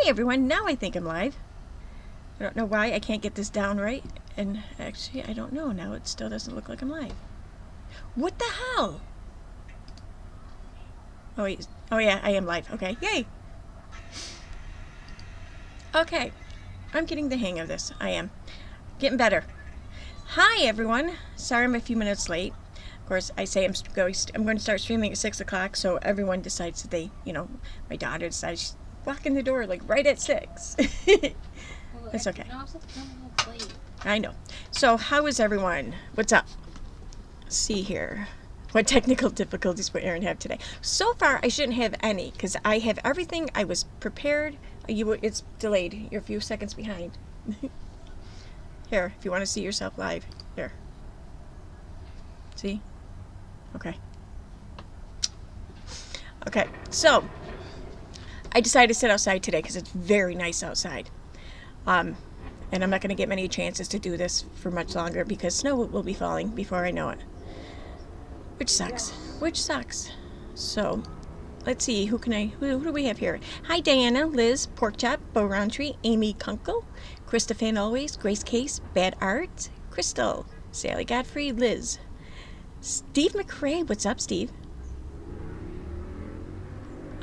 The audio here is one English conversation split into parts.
everyone, now I think I'm live. I don't know why I can't get this down right, and actually I don't know, now it still doesn't look like I'm live. What the hell? Oh wait, oh yeah, I am live, okay, yay! Okay, I'm getting the hang of this, I am. Getting better. Hi everyone, sorry I'm a few minutes late. Of course, I say I'm going to start streaming at 6 o'clock, so everyone decides that they, my daughter decides she's walking the door like right at 6. That's okay. I know. So, how is everyone? What's up? Let's see here. What technical difficulties will Aaron have today? So far, I shouldn't have any, because I have everything. I was prepared. It's delayed. You're a few seconds behind. Here, if you want to see yourself live. Here. See? Okay. Okay, so I decided to sit outside today because it's very nice outside. And I'm not going to get many chances to do this for much longer because snow will be falling before I know it. Which sucks. Which sucks. So, let's see. Who do we have here? Hi, Diana, Liz, Porkchop, Bo Roundtree, Amy Kunkel, Krista Fan Always, Grace Case, Bad Art, Crystal, Sally Godfrey, Liz, Steve McRae. What's up, Steve?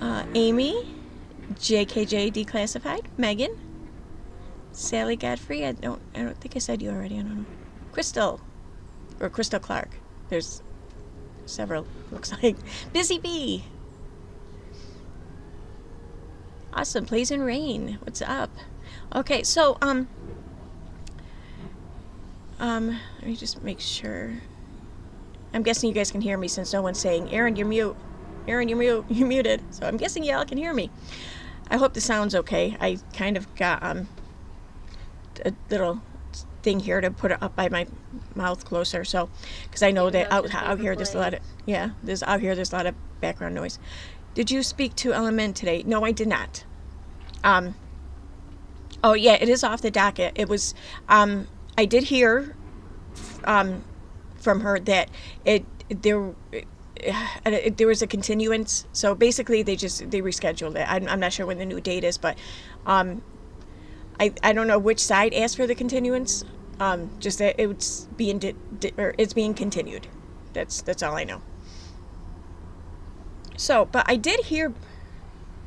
Amy, JKJ Declassified, Megan, Sally Godfrey. I don't think I said you already. I don't know. Crystal, or Crystal Clark. There's several. Looks like Busy Bee. Awesome. Plays in Rain. What's up? Okay, so let me just make sure. I'm guessing you guys can hear me since no one's saying, Aaron, you're mute. Aaron, you're muted. So I'm guessing y'all can hear me. I hope the sound's okay. I kind of got a little thing here to put it up by my mouth closer, so because I know that out here there's a lot of there's a lot of background noise. Did you speak to Element today? No, I did not. Oh yeah, it is off the docket. It was I did hear from her that there was a continuance, so basically they rescheduled it. I'm not sure when the new date is, but I don't know which side asked for the continuance. Just that it's being continued. That's all I know. So, but I did hear.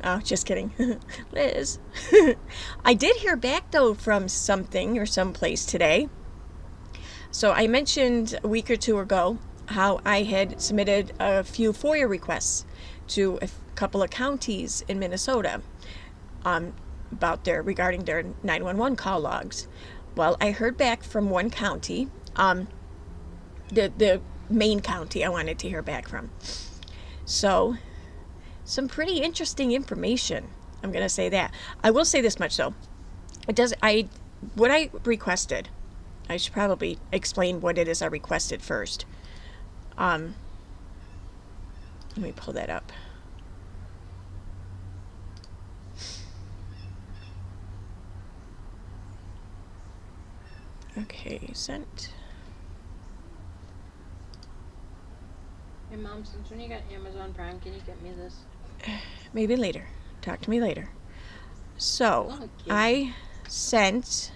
Oh, just kidding, Liz. I did hear back though from something or someplace today. So I mentioned a week or two ago how I had submitted a few FOIA requests to a couple of counties in Minnesota regarding their 911 call logs. Well, I heard back from one county, the main county I wanted to hear back from. So, some pretty interesting information. I'm going to say that. I will say this much though. What I requested, I should probably explain what it is I requested first. Let me pull that up. Okay, sent. Hey Mom, since when you got Amazon Prime, can you get me this? Maybe later. Talk to me later. So, okay. I sent...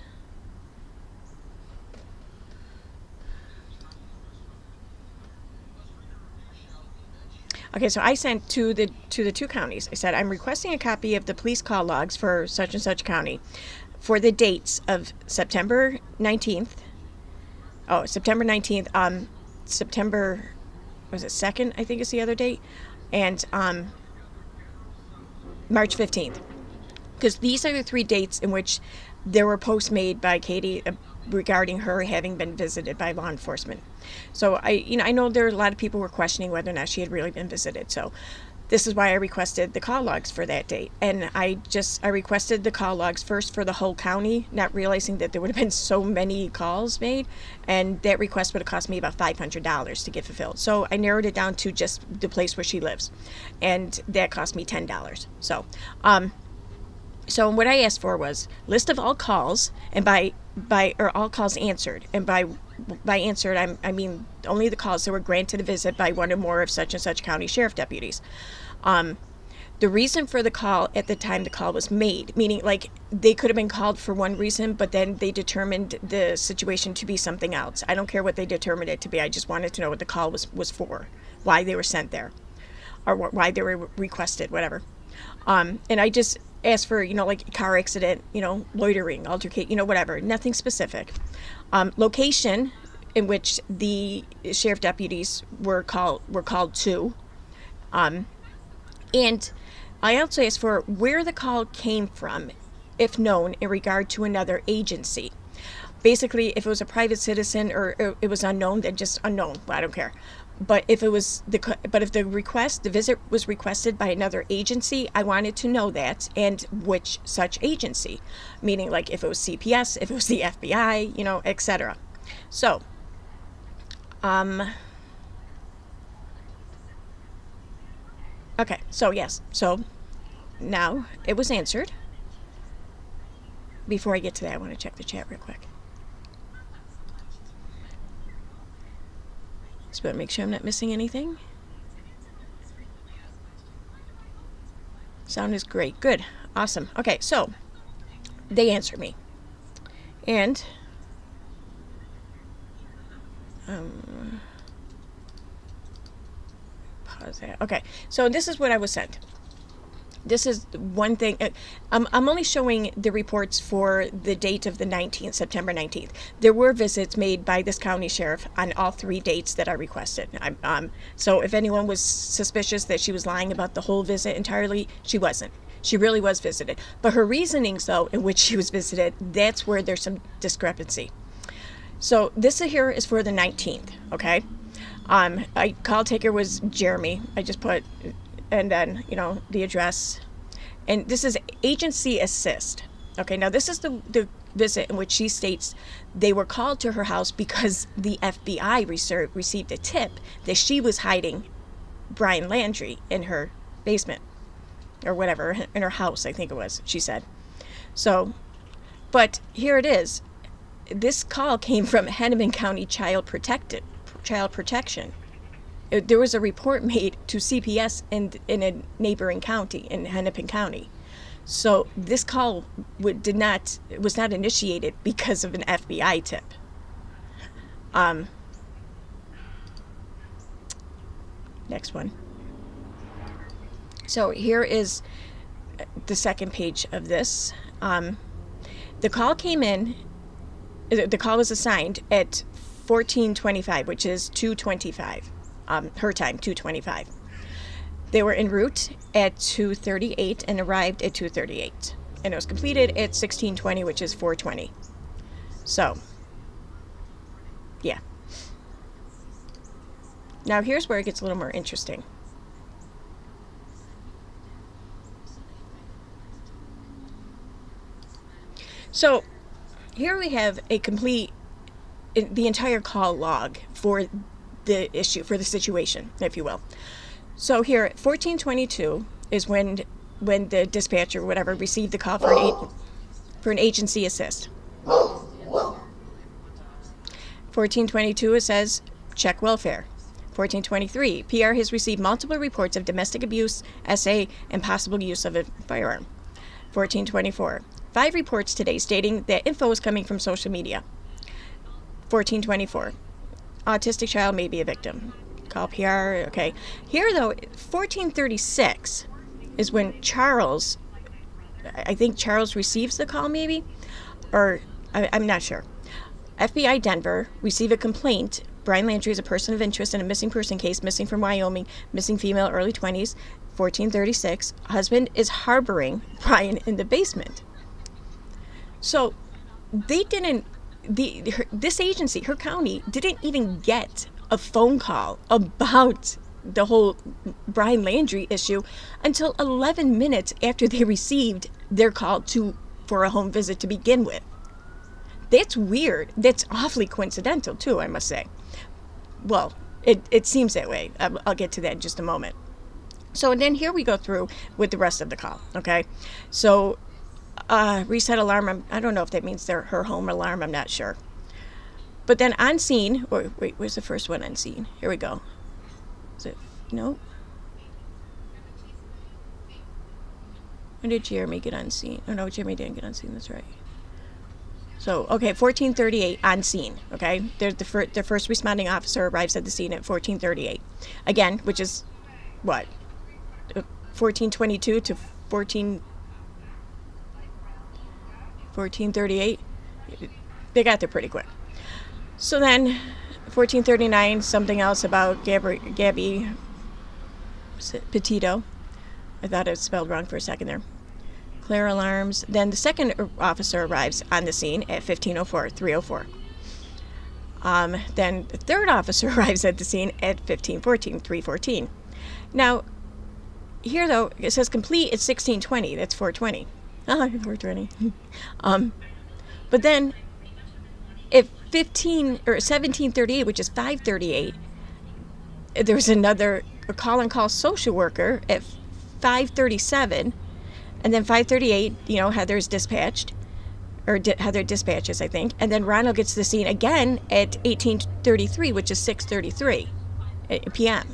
Okay, so I sent to the two counties. I said, I'm requesting a copy of the police call logs for such and such county for the dates of September 19th. Oh, September 19th. September, was it 2nd? I think is the other date. And March 15th. Because these are the three dates in which there were posts made by Katie regarding her having been visited by law enforcement. So I know there are a lot of people who were questioning whether or not she had really been visited. So this is why I requested the call logs for that date. And I requested the call logs first for the whole county, not realizing that there would have been so many calls made. And that request would have cost me about $500 to get fulfilled. So I narrowed it down to just the place where she lives. And that cost me $10. So what I asked for was list of all calls and or all calls answered. And by answered, I mean only the calls that were granted a visit by one or more of such and such county sheriff deputies. the reason for the call at the time the call was made, meaning like they could have been called for one reason, but then they determined the situation to be something else. I don't care what they determined it to be. I just wanted to know what the call was for, why they were sent there, or why they were requested, whatever. And I just asked for, like car accident, loitering, altercation, whatever, nothing specific. Location in which the sheriff deputies were called to. And I also asked for where the call came from, if known, in regard to another agency. Basically, if it was a private citizen or it was unknown, then just unknown. Well, I don't care. But if if the visit was requested by another agency, I wanted to know that and which such agency, meaning like if it was CPS, if it was the FBI, etc. So, okay, so yes, so now it was answered. Before I get to that, I want to check the chat real quick. Just want to make sure I'm not missing anything. Sound is great. Good. Awesome. Okay, so they answered me. And pause that. Okay, so this is what I was sent. This is one thing. I'm only showing the reports for the date of the 19th, September 19th. There were visits made by this county sheriff on all 3 dates that I requested. So if anyone was suspicious that she was lying about the whole visit entirely, she wasn't. She really was visited. But her reasonings, though, in which she was visited, that's where there's some discrepancy. So this here is for the 19th, okay? Call taker was Jeremy. I just put... and then, the address. And this is agency assist. Okay, now this is the visit in which she states they were called to her house because the FBI received a tip that she was hiding Brian Laudrie in her basement. Or whatever, in her house, I think it was, she said. So, but here it is. This call came from Hennepin County Child Protection. There was a report made to CPS in a neighboring county, in Hennepin County. So this call was not initiated because of an FBI tip. Next one. So here is the second page of this. The call came in. The call was assigned at 14:25, which is 2:25. Her time, 2:25. They were en route at 2:38 and arrived at 2:38. And it was completed at 16:20, which is 4:20. So, yeah. Now here's where it gets a little more interesting. So, here we have the entire call log for the issue, for the situation, if you will. So here, 14:22 is when the dispatcher, whatever, received the call for an agency assist. 14:22, it says, check welfare. 14:23, PR has received multiple reports of domestic abuse, SA, and possible use of a firearm. 14:24, 5 reports today stating that info is coming from social media. 14:24, autistic child may be a victim. Call PR, okay. Here, though, 14:36 is when I think Charles receives the call, maybe? Or, I'm not sure. FBI Denver receive a complaint. Brian Laudrie is a person of interest in a missing person case, missing from Wyoming, missing female, early 20s, 14:36. Husband is harboring Brian in the basement. So, they didn't... this agency, her county, didn't even get a phone call about the whole Brian Laudrie issue until 11 minutes after they received their call for a home visit to begin with. That's weird. That's awfully coincidental too, I must say. Well, it seems that way. I'll get to that in just a moment. So, and then here we go through with the rest of the call, okay? So, reset alarm, I don't know if that means her home alarm, I'm not sure. But then on scene, wait, where's the first one on scene? Here we go. Is it, no? When did Jeremy get on scene? Oh no, Jeremy didn't get on scene. That's right. So, okay, 1438 on scene, okay? There's the first responding officer arrives at the scene at 1438. Again, which is, what, 1422 to 1438? They got there pretty quick. So then, 1439, something else about Gabby Petitol. I thought it was spelled wrong for a second there. Clear alarms. Then the second officer arrives on the scene at 1504, 304. Then the third officer arrives at the scene at 1514, 314. Now, here though, it says complete at 1620. That's 420. 420. But then, at 1738, which is 538, there was a call-on-call social worker at 537. And then 538, Heather's dispatched, or Heather dispatches, I think. And then Ronald gets to the scene again at 1833, which is 6:33 p.m.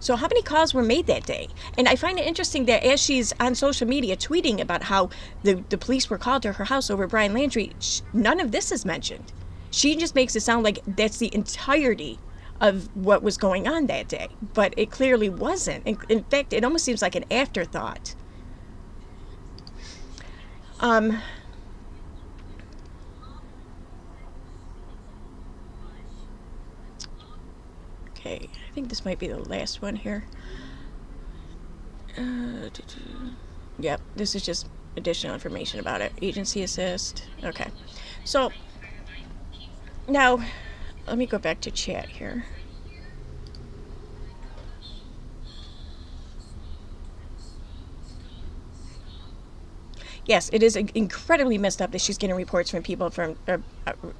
So how many calls were made that day? And I find it interesting that as she's on social media tweeting about how the police were called to her house over Brian Laudrie, none of this is mentioned. She just makes it sound like that's the entirety of what was going on that day, but it clearly wasn't. In fact, it almost seems like an afterthought. Okay, I think this might be the last one here. Yep, this is just additional information about it. Agency assist. Okay, so now let me go back to chat here. Yes, it is incredibly messed up that she's getting reports from people to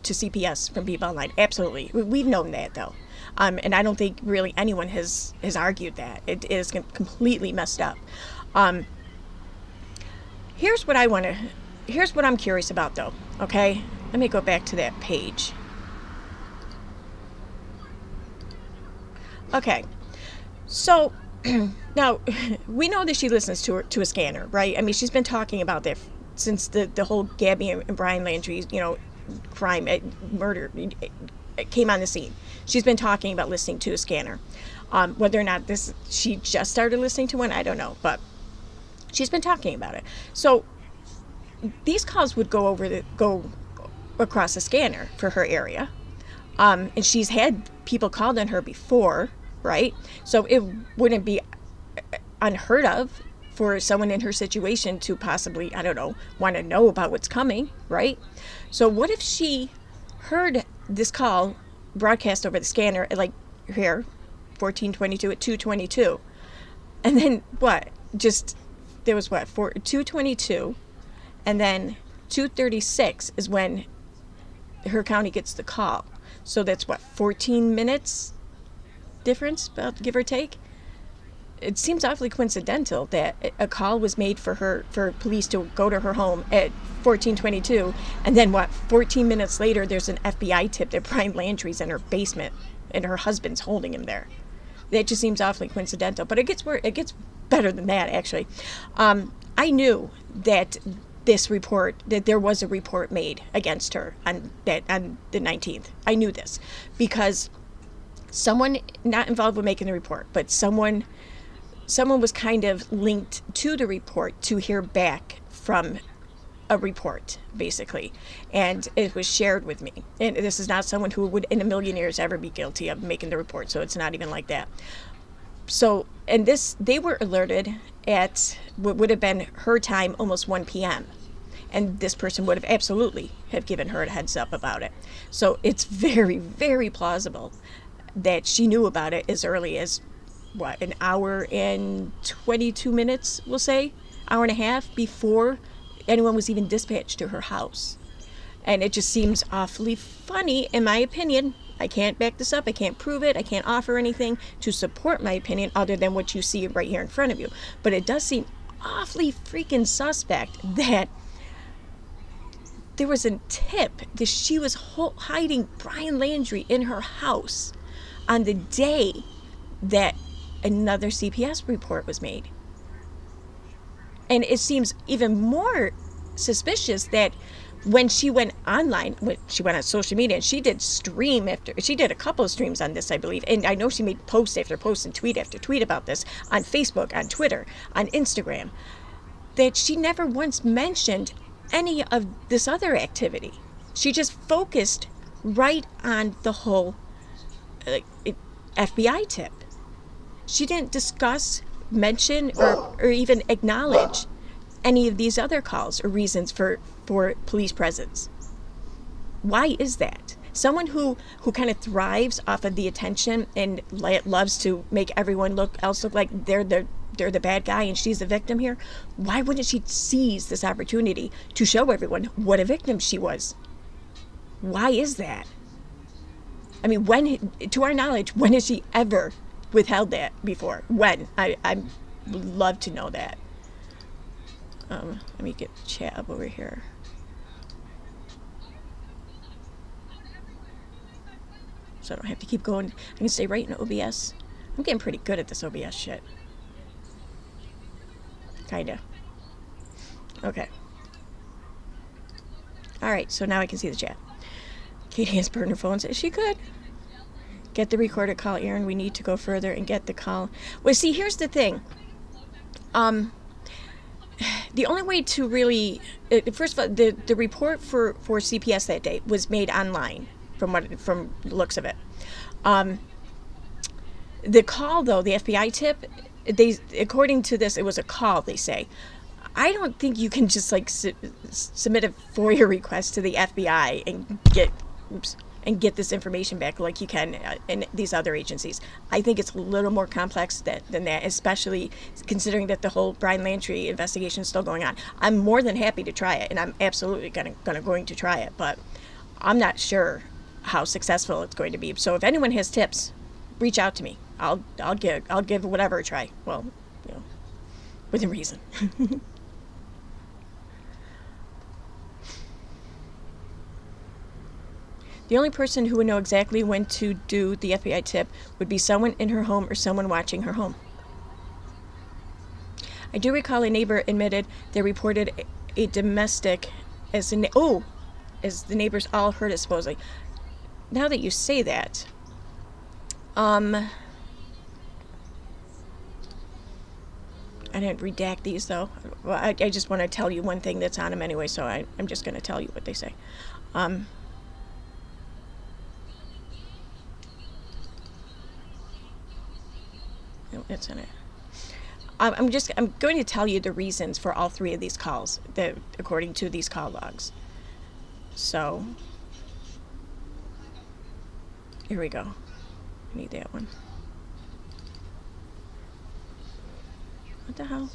CPS from people online. Absolutely. We've known that, though. And I don't think really anyone has argued that. It is completely messed up. Here's what I'm curious about, though, okay? Let me go back to that page. Okay, so now we know that she listens to a scanner, right? I mean, she's been talking about that since the whole Gabby and Brian Laudrie, crime, murder came on the scene. She's been talking about listening to a scanner. Whether or not she just started listening to one, I don't know, but she's been talking about it. So these calls would go across the scanner for her area, and she's had people called on her before. Right? So it wouldn't be unheard of for someone in her situation to possibly, I don't know, want to know about what's coming, right? So what if she heard this call broadcast over the scanner at here, 1422 at 222, and then there was 222, and then 236 is when her county gets the call. So that's 14 minutes difference, about give or take. It seems awfully coincidental that a call was made for police to go to her home at 1422, and then 14 minutes later there's an FBI tip that Brian Laudrie's in her basement and her husband's holding him there. That just seems awfully coincidental, but it gets better than that, actually. I knew that there was a report made against her on the 19th. I knew this because someone not involved with making the report, but someone was kind of linked to the report to hear back from a report, basically. And it was shared with me. And this is not someone who would in a million years ever be guilty of making the report, so it's not even like that. So, and they were alerted at what would have been her time, almost 1 p.m. And this person would have absolutely have given her a heads up about it. So it's very, very plausible that she knew about it as early as, an hour and 22 minutes, we'll say, hour and a half before anyone was even dispatched to her house. And it just seems awfully funny, in my opinion. I can't back this up. I can't prove it. I can't offer anything to support my opinion other than what you see right here in front of you. But it does seem awfully freaking suspect that there was a tip that she was hiding Brian Laudrie in her house on the day that another CPS report was made. And it seems even more suspicious that when she went online, when she went on social media, and she did a couple of streams on this, I believe. And I know she made post after post and tweet after tweet about this on Facebook, on Twitter, on Instagram, that she never once mentioned any of this other activity. She just focused right on the whole FBI tip. She didn't discuss, mention, or even acknowledge any of these other calls or reasons for police presence. Why is that? Someone who kind of thrives off of the attention and loves to make everyone else look like they're the bad guy and she's the victim here. Why wouldn't she seize this opportunity to show everyone what a victim she was? Why is that? I mean, when, to our knowledge, when has she ever withheld that before? When? I would love to know that. Let me get chat up over here. So I don't have to keep going. I can stay right in OBS. I'm getting pretty good at this OBS shit. Kinda. Okay. Alright, so now I can see the chat. Katie has burned her phone. Says she could. Get the recorded call, Aaron. We need to go further and get the call. Well, see, here's the thing. The only way to really... first of all, the report for CPS that day was made online, from the looks of it. The call, though, the FBI tip, according to this, it was a call, they say. I don't think you can just, like, submit a FOIA request to the FBI and get this information back like you can in these other agencies. I think it's a little more complex than that, especially considering that the whole Brian Laundrie investigation is still going on. I'm more than happy to try it, and I'm absolutely going to try it, but I'm not sure how successful it's going to be. So if anyone has tips, reach out to me. I'll give whatever a try. Well, within reason. The only person who would know exactly when to do the FBI tip would be someone in her home or someone watching her home. I do recall a neighbor admitted they reported a domestic as the neighbors all heard it supposedly. Now that you say that, I didn't redact these though. Well, I just want to tell you one thing that's on them anyway, so I'm just going to tell you what they say. No, it's in it. I'm going to tell you the reasons for all three of these calls, according to these call logs. So, here we go. I need that one. What the hell?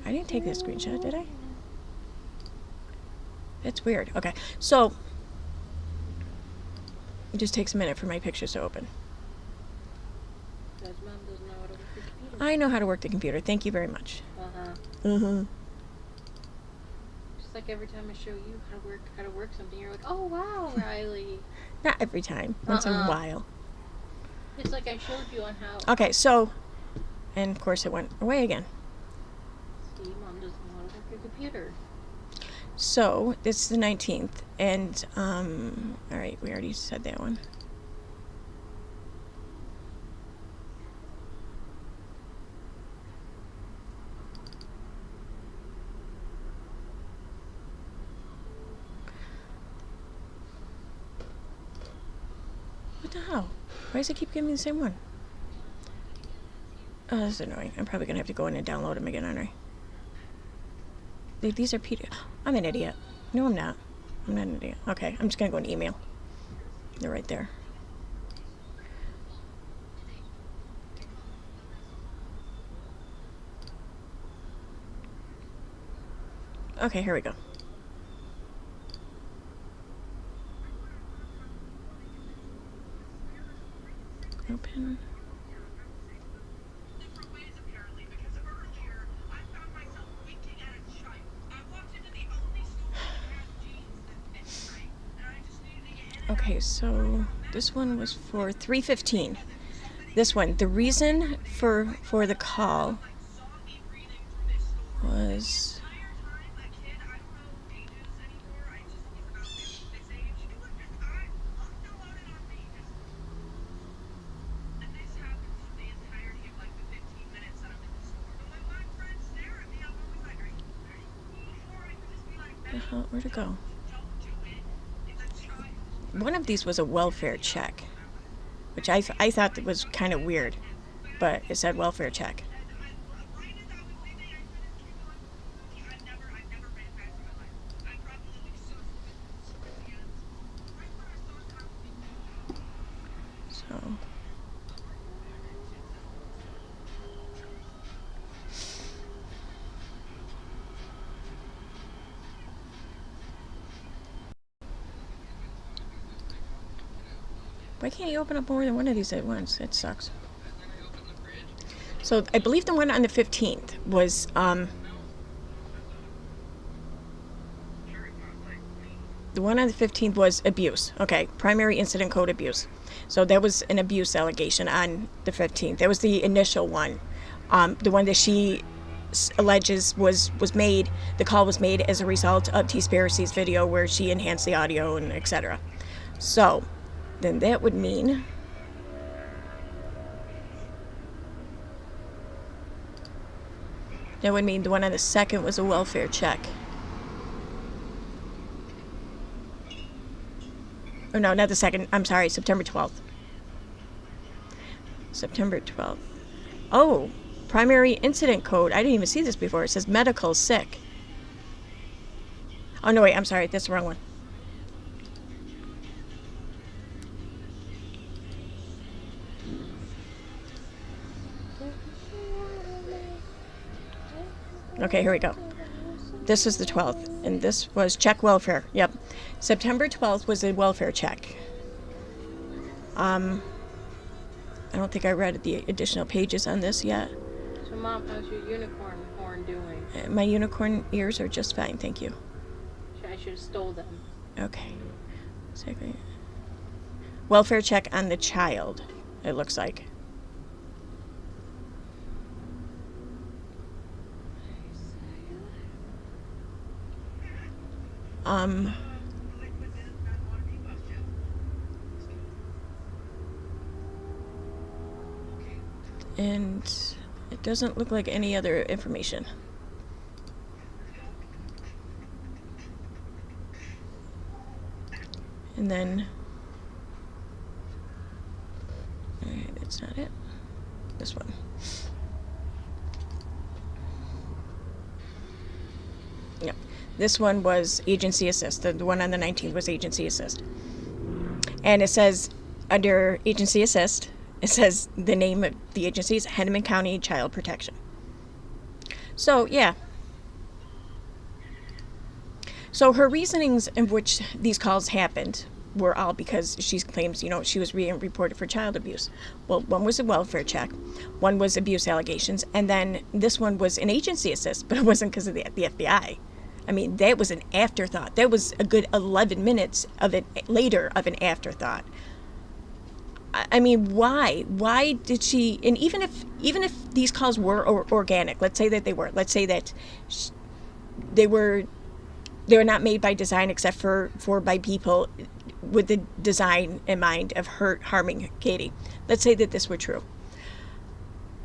I didn't take that screenshot, did I? That's weird. Okay, so it just takes a minute for my pictures to open. I know how to work the computer. Thank you very much. Just like every time I show you how to work something, you're like, oh wow, Riley. Not every time. Once in a while. It's like I showed you on how. Okay, so, and of course it went away again. See, Mom doesn't know how to work a computer. So, this is the 19th, and, alright, we already said that one. What the hell? Why does it keep giving me the same one? Oh, this is annoying. I'm probably going to have to go in and download them again, aren't I? These are PDF. I'm an idiot. No, I'm not. I'm not an idiot. Okay, I'm just going to go in email. They're right there. Okay, here we go. Open. Okay, so this one was for 3:15. This one, the reason for the call. Where'd it go? One of these was a welfare check, which I thought that was kind of weird, but it said welfare check. So. Why can't you open up more than one of these at once? It sucks. So I believe the one on the 15th was the one on the 15th was abuse. Okay, primary incident code abuse. So that was an abuse allegation on the 15th. That was the initial one. The one that she alleges was made, the call was made as a result of T-Spiracy's video where she enhanced the audio and etc. So then that would mean the one on the 2nd was a welfare check. Oh no, not the 2nd. I'm sorry, September 12th. September 12th. Oh, primary incident code. I didn't even see this before. It says medical sick. Oh no, wait, I'm sorry. That's the wrong one. Okay, here we go. This was the 12th, and this was check welfare. Yep. September 12th was a welfare check. I don't think I read the additional pages on this yet. So, Mom, how's your unicorn horn doing? My unicorn ears are just fine, thank you. I should have stole them. Okay. Second. Welfare check on the child, it looks like. And it doesn't look like any other information. And then, alright, that's not it. This one. Yep. This one was agency assist. The one on the 19th was agency assist. And it says, under agency assist, it says the name of the agency is Hennepin County Child Protection. So, yeah. So her reasonings in which these calls happened were all because she claims, she was being reported for child abuse. Well, one was a welfare check, one was abuse allegations, and then this one was an agency assist, but it wasn't because of the FBI. I mean, that was an afterthought. That was a good 11 minutes of it later of an afterthought. I mean, why? Why did she? And even if these calls were organic, let's say that they were. Let's say that they were not made by design, except for by people with the design in mind of harming Katie. Let's say that this were true.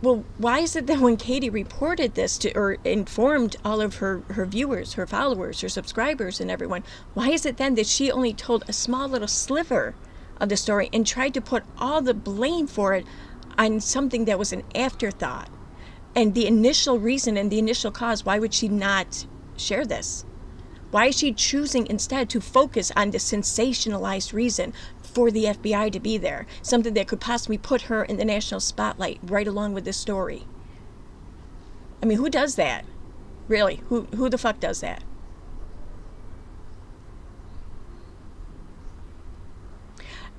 Well, why is it that when Katie reported this to, or informed all of her viewers, her followers, her subscribers, and everyone, why is it then that she only told a small little sliver of the story and tried to put all the blame for it on something that was an afterthought? And the initial reason and the initial cause, why would she not share this? Why is she choosing instead to focus on the sensationalized reason for the FBI to be there? Something that could possibly put her in the national spotlight right along with this story. I mean, who does that? Really, who the fuck does that?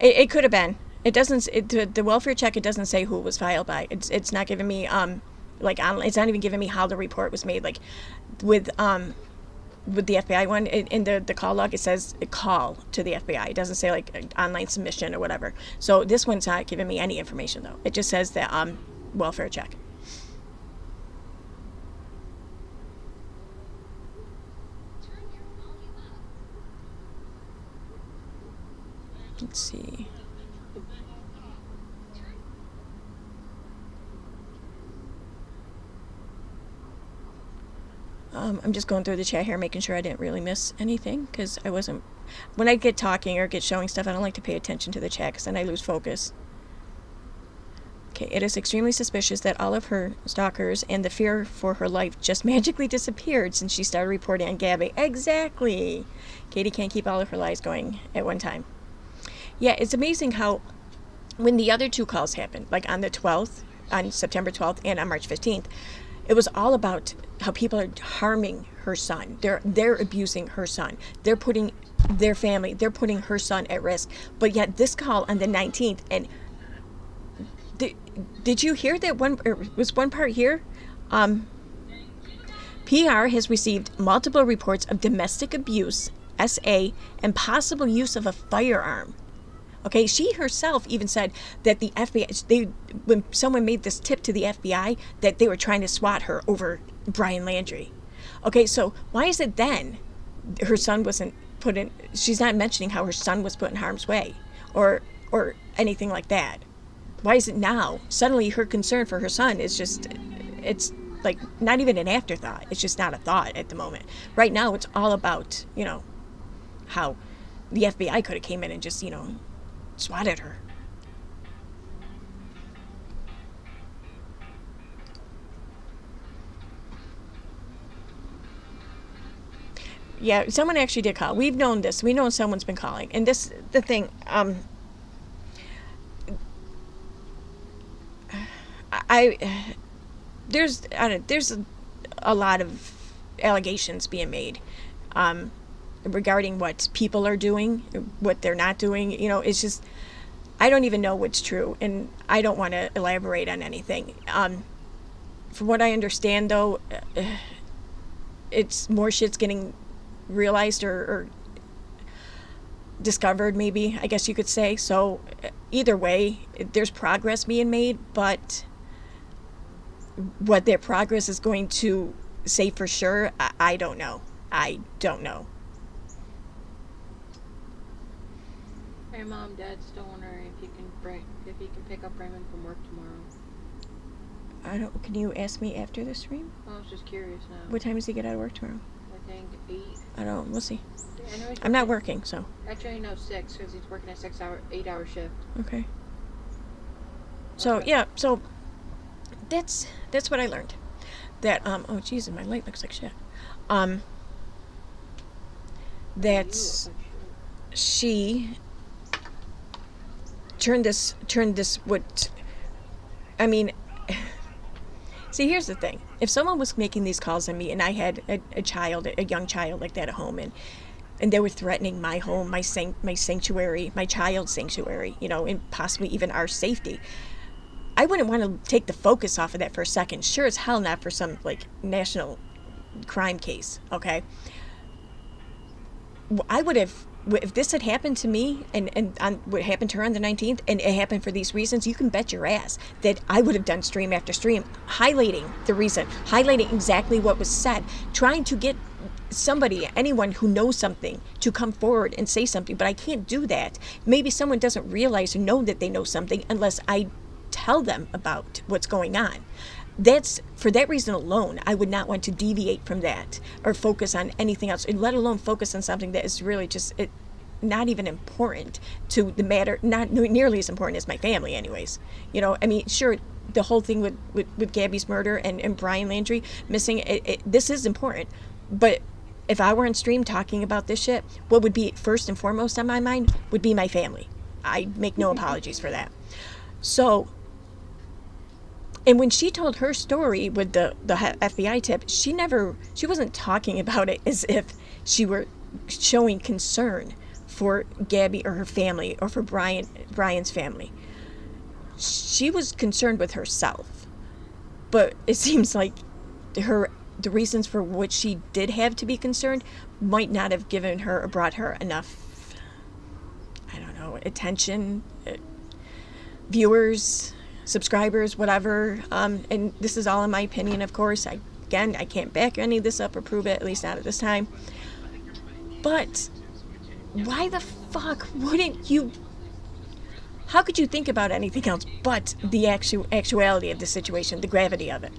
It could have been. It doesn't. The welfare check. It doesn't say who it was filed by. It's not giving me it's not even giving me how the report was made. Like with the FBI one in the call log, it says a call to the FBI. It doesn't say like an online submission or whatever. So this one's not giving me any information though. It just says that welfare check. Let's see. I'm just going through the chat here, making sure I didn't really miss anything, because I wasn't... When I get talking or get showing stuff, I don't like to pay attention to the chat, because then I lose focus. Okay, it is extremely suspicious that all of her stalkers and the fear for her life just magically disappeared since she started reporting on Gabby. Exactly! Katie can't keep all of her lies going at one time. Yeah, it's amazing how when the other two calls happened, like on the 12th, on September 12th and on March 15th, it was all about how people are harming her son. They're abusing her son. They're putting their family, they're putting her son at risk. But yet this call on the 19th, and did you hear that one, or was one part here? PR has received multiple reports of domestic abuse, SA, and possible use of a firearm. Okay, she herself even said that the FBI, when someone made this tip to the FBI, that they were trying to swat her over Brian Laudrie. Okay, so why is it then her son wasn't put in, she's not mentioning how her son was put in harm's way or anything like that? Why is it now? Suddenly her concern for her son is just, it's like not even an afterthought. It's just not a thought at the moment. Right now it's all about, how the FBI could have came in and just, swatted her. Yeah, someone actually did call. We've known this. We know someone's been calling. And this, the thing, there's a lot of allegations being made regarding what people are doing, what they're not doing. It's just, I don't even know what's true, and I don't want to elaborate on anything. From what I understand, though, it's more shit's getting realized or discovered, maybe, I guess you could say. So either way, there's progress being made, but what their progress is going to say for sure, I don't know. I don't know. Hey, Mom, Dad's still wondering if you can pick up Raymond from work tomorrow. Can you ask me after the stream? I was just curious now. What time does he get out of work tomorrow? I think 8. We'll see. I know I'm not working, so. Actually, no, 6, because he's working a 8-hour shift. Okay. So, yeah, so that's what I learned. That, oh, Jesus, my light looks like shit. That she turned this, see, here's the thing. If someone was making these calls on me and I had a young child like that at home, and they were threatening my home, my sanctuary, my child's sanctuary, and possibly even our safety, I wouldn't want to take the focus off of that for a second. Sure as hell not for some, national crime case, okay? I would have, if this had happened to me and on what happened to her on the 19th, and it happened for these reasons, you can bet your ass that I would have done stream after stream highlighting the reason, highlighting exactly what was said, trying to get somebody, anyone who knows something, to come forward and say something. But I can't do that. Maybe someone doesn't realize or know that they know something unless I tell them about what's going on. That's, for that reason alone, I would not want to deviate from that or focus on anything else, let alone focus on something that is really just not even important to the matter, not nearly as important as my family anyways. Sure, the whole thing with Gabby's murder and Brian Laudrie missing, this is important, but if I were on stream talking about this shit, what would be first and foremost on my mind would be my family. I make no apologies for that. So, and when she told her story with the FBI tip, she wasn't talking about it as if she were showing concern for Gabby or her family or for Brian's family. She was concerned with herself. But it seems like the reasons for which she did have to be concerned might not have given her or brought her enough, I don't know, attention, viewers, subscribers, whatever. And this is all in my opinion, of course. I can't back any of this up or prove it, at least not at this time. But why the fuck wouldn't you? How could you think about anything else but the actuality of the situation, the gravity of it?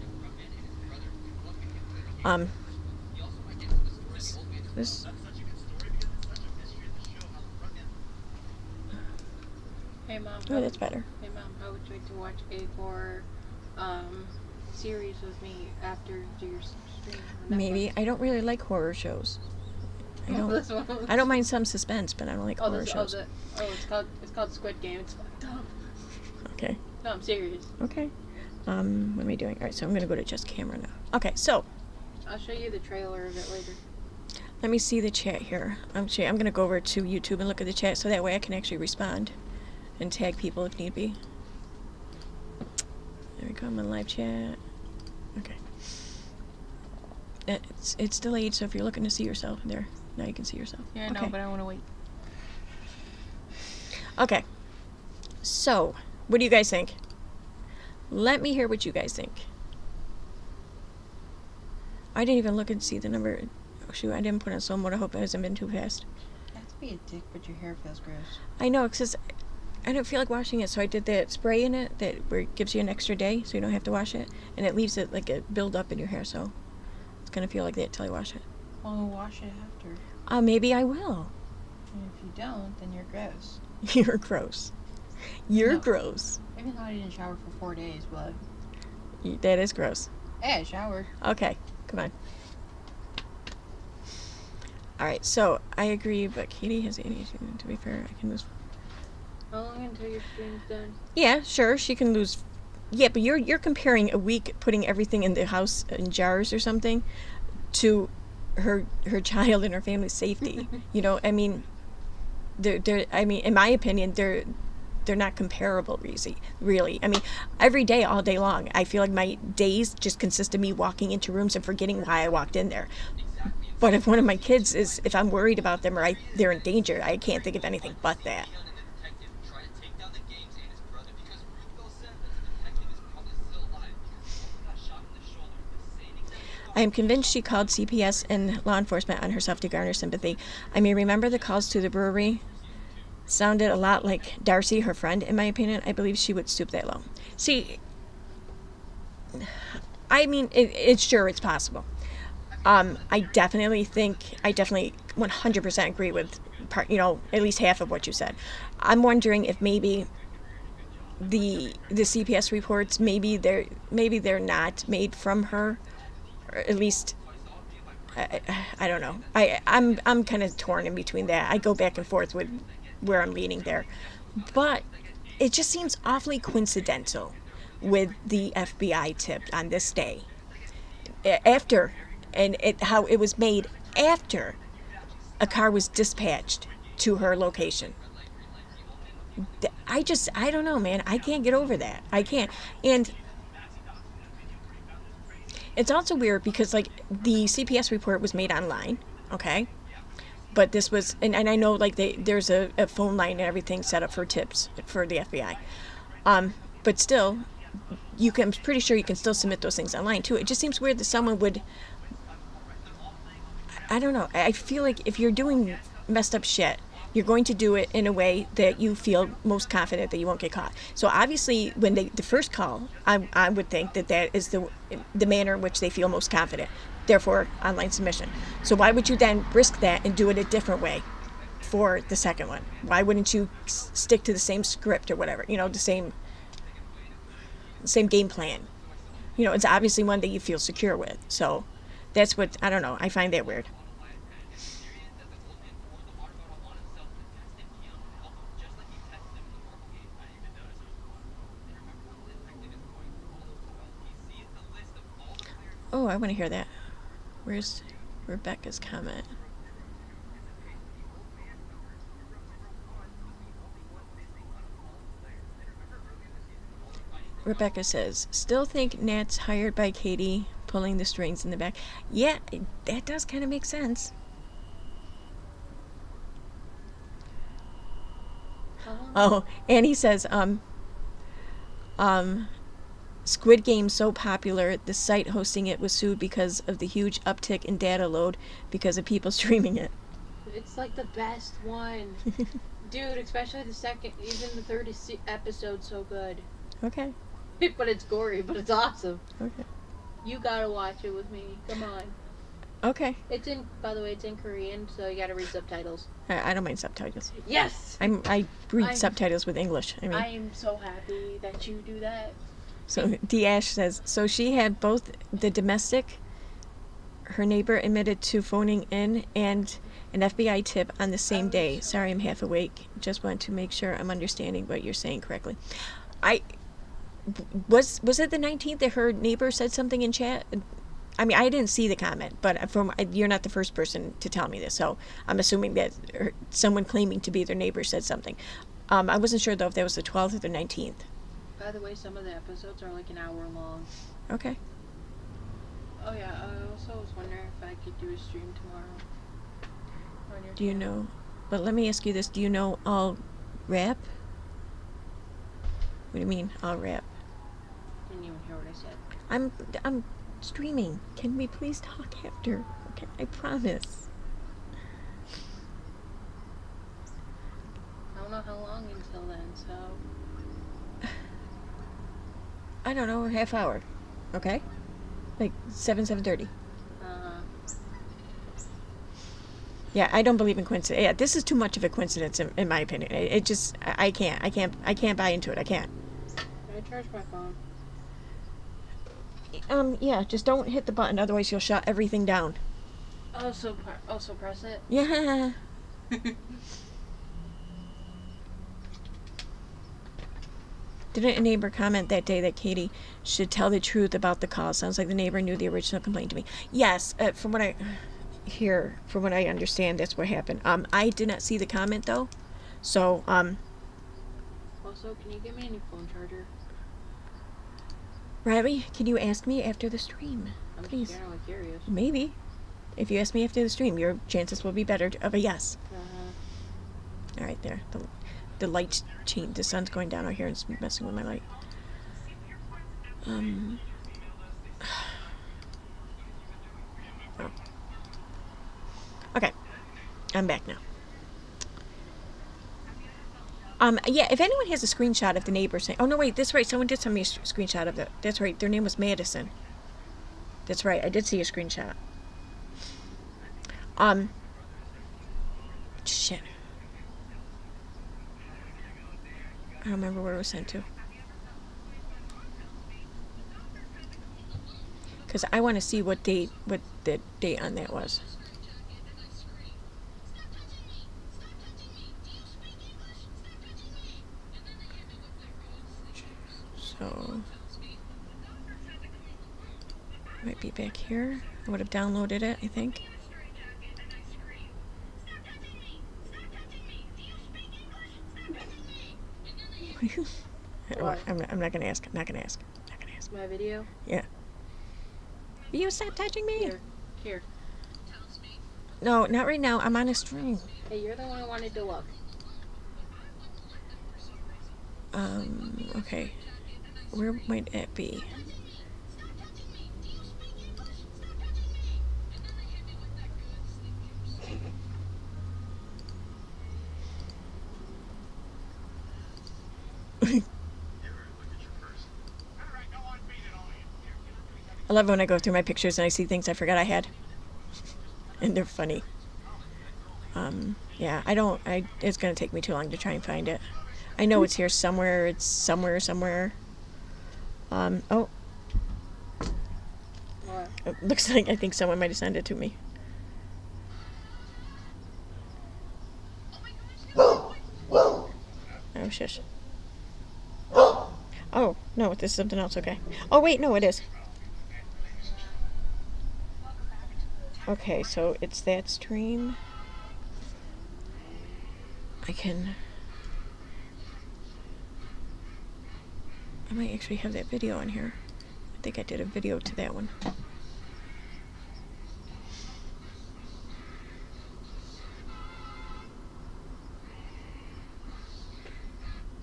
This. Hey mom. Oh, that's better. Hey mom, how would you like to watch a horror series with me after you do your stream? On Maybe. Netflix? I don't really like horror shows. I don't. This one. I don't mind some suspense, but I don't like horror shows. It's called Squid Game. It's fucked up. Okay. No, I'm serious. Okay. What am I doing? All right, so I'm gonna go to just camera now. Okay, so I'll show you the trailer of it later. let me see the chat here. I'm gonna go over to YouTube and look at the chat so that way I can actually respond and tag people if need be. There we go. I'm in live chat. Okay. It's delayed, so if you're looking to see yourself there, now you can see yourself. Yeah, I okay. know, but I want to wait. Okay. So, what do you guys think? Let me hear what you guys think. I didn't even look and see the number. Oh, shoot, I didn't put it on slow mode. I hope it hasn't been too fast. You have to be a dick, but your hair feels gross. I know, because I don't feel like washing it, so I did that spray in it where it gives you an extra day, so you don't have to wash it, and it leaves it like a build up in your hair, so it's gonna feel like that till you wash it. Well, wash it after. Maybe I will. And if you don't, then you're gross. You're gross. You're No. gross. Even though I didn't shower for 4 days, but That is gross. hey, I showered. Okay, come on. Alright, so I agree, but Katie has ADHD. To be fair, I can lose. How long until your stream's done? Yeah, sure, she can lose. Yeah, but you're comparing a week putting everything in the house in jars or something to her child and her family's safety. You know, I mean, I mean, in my opinion, they're not comparable, really. I mean, every day, all day long, I feel like my days just consist of me walking into rooms and forgetting why I walked in there. But if one of my kids if I'm worried about them or they're in danger, I can't think of anything but that. I am convinced she called CPS and law enforcement on herself to garner sympathy. I mean, remember the calls to the brewery? Sounded a lot like Darcy, her friend, in my opinion. I believe she would stoop that low. See, I mean, it's sure it's possible. I definitely 100% agree with at least half of what you said. I'm wondering if maybe the CPS reports, maybe they're not made from her, or at least I don't know. I'm kind of torn in between that. I go back and forth with where I'm leaning there, but it just seems awfully coincidental with the FBI tip on this day how it was made after a car was dispatched to her location. I don't know, man. I can't get over that. I can't. And it's also weird because, like, the CPS report was made online, okay? But this was, and I know, like, there's a phone line and everything set up for tips for the FBI. But still, I'm pretty sure you can still submit those things online, too. It just seems weird that someone would, I don't know. I feel like if you're doing messed up shit, you're going to do it in a way that you feel most confident that you won't get caught. So obviously, when the first call, I would think that is the manner in which they feel most confident. Therefore, online submission. So why would you then risk that and do it a different way for the second one? Why wouldn't you stick to the same script or whatever? The same game plan. It's obviously one that you feel secure with. So that's what, I don't know. I find that weird. Oh, I want to hear that. Where's Rebecca's comment? Rebecca says, still think Nat's hired by Katie, pulling the strings in the back. Yeah, that does kind of make sense. Oh, and he says, Squid Game so popular, the site hosting it was sued because of the huge uptick in data load because of people streaming it. It's like the best one. Dude, especially the second, even the third episode's so good. Okay. But it's gory, but it's awesome. Okay. You gotta watch it with me. Come on. Okay. It's in, by the way, it's in Korean, so you gotta read subtitles. I don't mind subtitles. Yes! I read I'm- subtitles with English. I mean, I am so happy that you do that. so D. Ash says, so she had both the domestic, her neighbor admitted to phoning in, and an FBI tip on the same day. Sorry, I'm half awake. Just want to make sure I'm understanding what you're saying correctly. Was it the 19th that her neighbor said something in chat? I mean, I didn't see the comment, but you're not the first person to tell me this, so I'm assuming that someone claiming to be their neighbor said something. I wasn't sure, though, if that was the 12th or the 19th. By the way, some of the episodes are like an hour long. Okay. Oh yeah, I also was wondering if I could do a stream tomorrow. On your Do you channel. know... But let me ask you this. Do you know all rap? What do you mean, all rap? Didn't even hear what I said. I'm streaming. Can we please talk after? Okay, I promise. I don't know how long until then, so... I don't know, a half hour. Okay? Like 7:30. Yeah, I don't believe in coincidence. Yeah, this is too much of a coincidence in my opinion. It just I can't buy into it. I can't. I charge my phone. Yeah, just don't hit the button, otherwise you'll shut everything down. Also press it. Yeah. Didn't a neighbor comment that day that Katie should tell the truth about the call? Sounds like the neighbor knew the original complaint to me. Yes, from what I understand, that's what happened. I did not see the comment though, so Also, can you get me a new phone charger? Riley, can you ask me after the stream, I'm please? just generally curious. Maybe, if you ask me after the stream, your chances will be better of a yes. All right, there. The light change. The sun's going down out here and it's messing with my light. Oh. Okay, I'm back now. Yeah, if anyone has a screenshot of the neighbor saying, oh no, wait, that's right, someone did send me a screenshot of it. That's right, their name was Madison. That's right, I did see a screenshot. Shit. I don't remember where it was sent to. Because I want to see what the date on that was. So, might be back here. I would have downloaded it, I think. What? I'm not gonna ask. Not gonna ask. Not gonna ask. My video? Yeah. You stop touching me. Here. No, not right now. I'm on a stream. Hey, you're the one who wanted to look. Okay. Where might it be? I love when I go through my pictures and I see things I forgot I had. And they're funny. Yeah, it's gonna take me too long to try and find it. I know it's here somewhere. It's somewhere. Oh. What? It looks like I think someone might have sent it to me. Oh, shush. Oh, no, this is something else, okay. Oh, wait, no, it is. Okay, so it's that stream. I might actually have that video on here. I think I did a video to that one.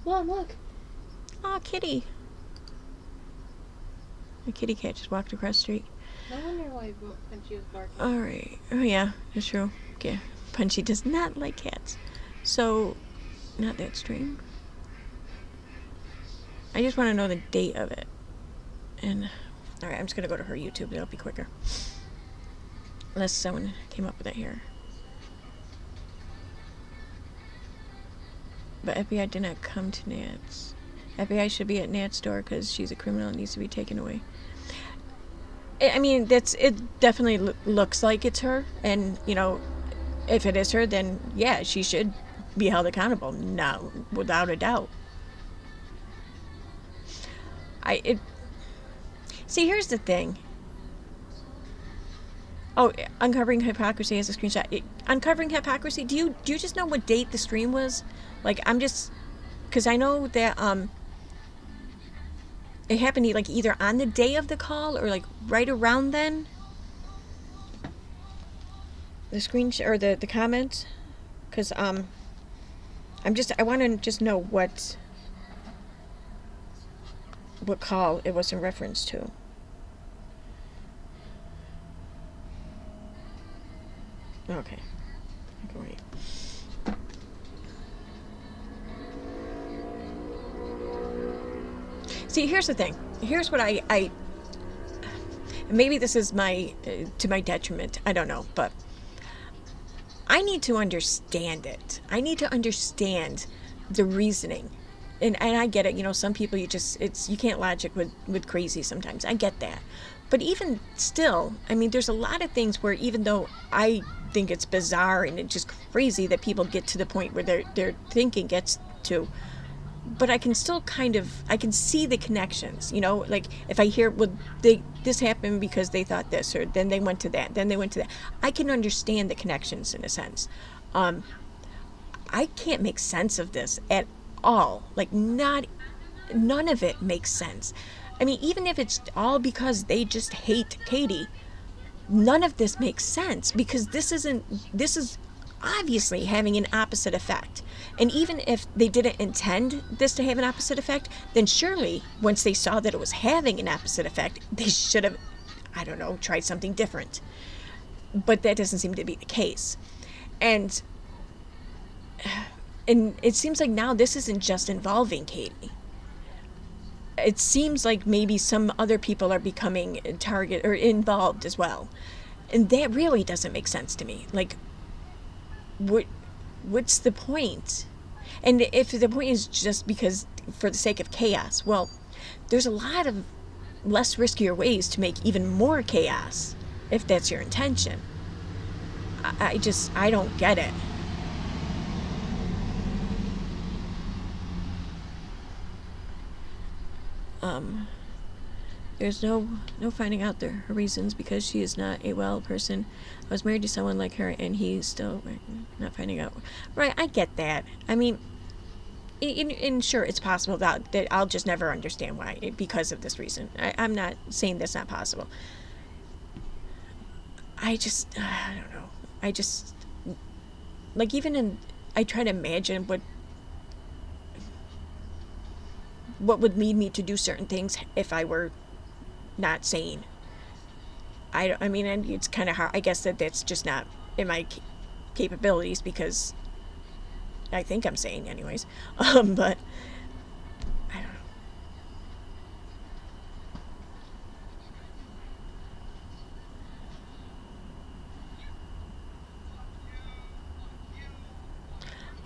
Mom, look. Aw, kitty. The kitty cat just walked across the street. No wonder why Punchy was barking. Alright. Oh, yeah, that's true. Okay. Punchy does not like cats. So, not that stream. I just want to know the date of it. And, alright, I'm just going to go to her YouTube. That'll be quicker. Unless someone came up with it here. But FBI did not come to Nat's. FBI should be at Nat's door because she's a criminal and needs to be taken away. I mean, it definitely looks like it's her. And, you know, if it is her, then, yeah, she should be held accountable. No, without a doubt. See, here's the thing. Oh, uncovering hypocrisy as a screenshot. Uncovering hypocrisy. Do you just know what date the stream was? Like, I'm just, because I know that it happened like either on the day of the call or like right around then. The screenshot or the comments, because I want to just know what call it was in reference to. Okay. Great. See, here's the thing. Here's what I maybe this is to my detriment. I don't know, but I need to understand it. I need to understand the reasoning. And I get it, you know, some people you can't logic with crazy sometimes. I get that. But even still, I mean, there's a lot of things where even though I think it's bizarre and it's just crazy that people get to the point where their thinking gets to, but I can still I can see the connections, you know, like if I hear, well, this happened because they thought this, or then they went to that, then they went to that. I can understand the connections in a sense. I can't make sense of this at all. Like, none of it makes sense. I mean, even if it's all because they just hate Katie, none of this makes sense because this is obviously having an opposite effect. And even if they didn't intend this to have an opposite effect, then surely once they saw that it was having an opposite effect, they should have, I don't know, tried something different. But that doesn't seem to be the case. And it seems like now this isn't just involving Katie. It seems like maybe some other people are becoming target or involved as well. And that really doesn't make sense to me. Like, what's the point? And if the point is just because for the sake of chaos, well, there's a lot of less riskier ways to make even more chaos if that's your intention. I don't get it. There's no finding out her reasons because she is not a well person. I was married to someone like her and he's still not finding out. Right, I get that. I mean, and sure, it's possible that I'll just never understand why because of this reason. I'm not saying that's not possible. I don't know. I just, like, I try to imagine what would lead me to do certain things if I were not sane. I mean, and it's kind of hard. I guess that's just not in my capabilities because I think I'm sane anyways. But I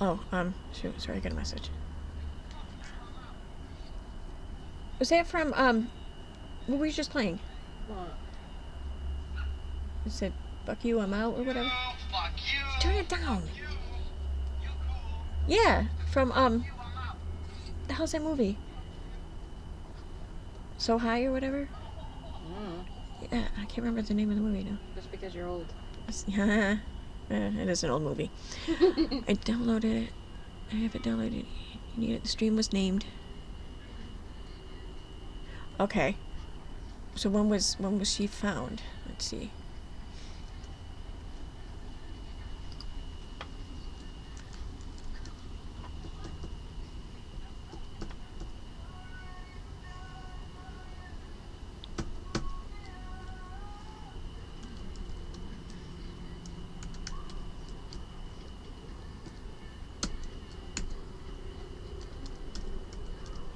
don't know. Shoot, sorry, I got a message. Was that from, what were you just playing? What? It said, fuck you, I'm out, or whatever. Fuck you. Turn it down. Fuck you. You cool. Yeah, from, You, I'm out. the hell's that movie? So High or whatever? Yeah, I can't remember the name of the movie now. Just because you're old. It is an old movie. I downloaded it. I have it downloaded. You need it. The stream was named. Okay. So when was she found? Let's see.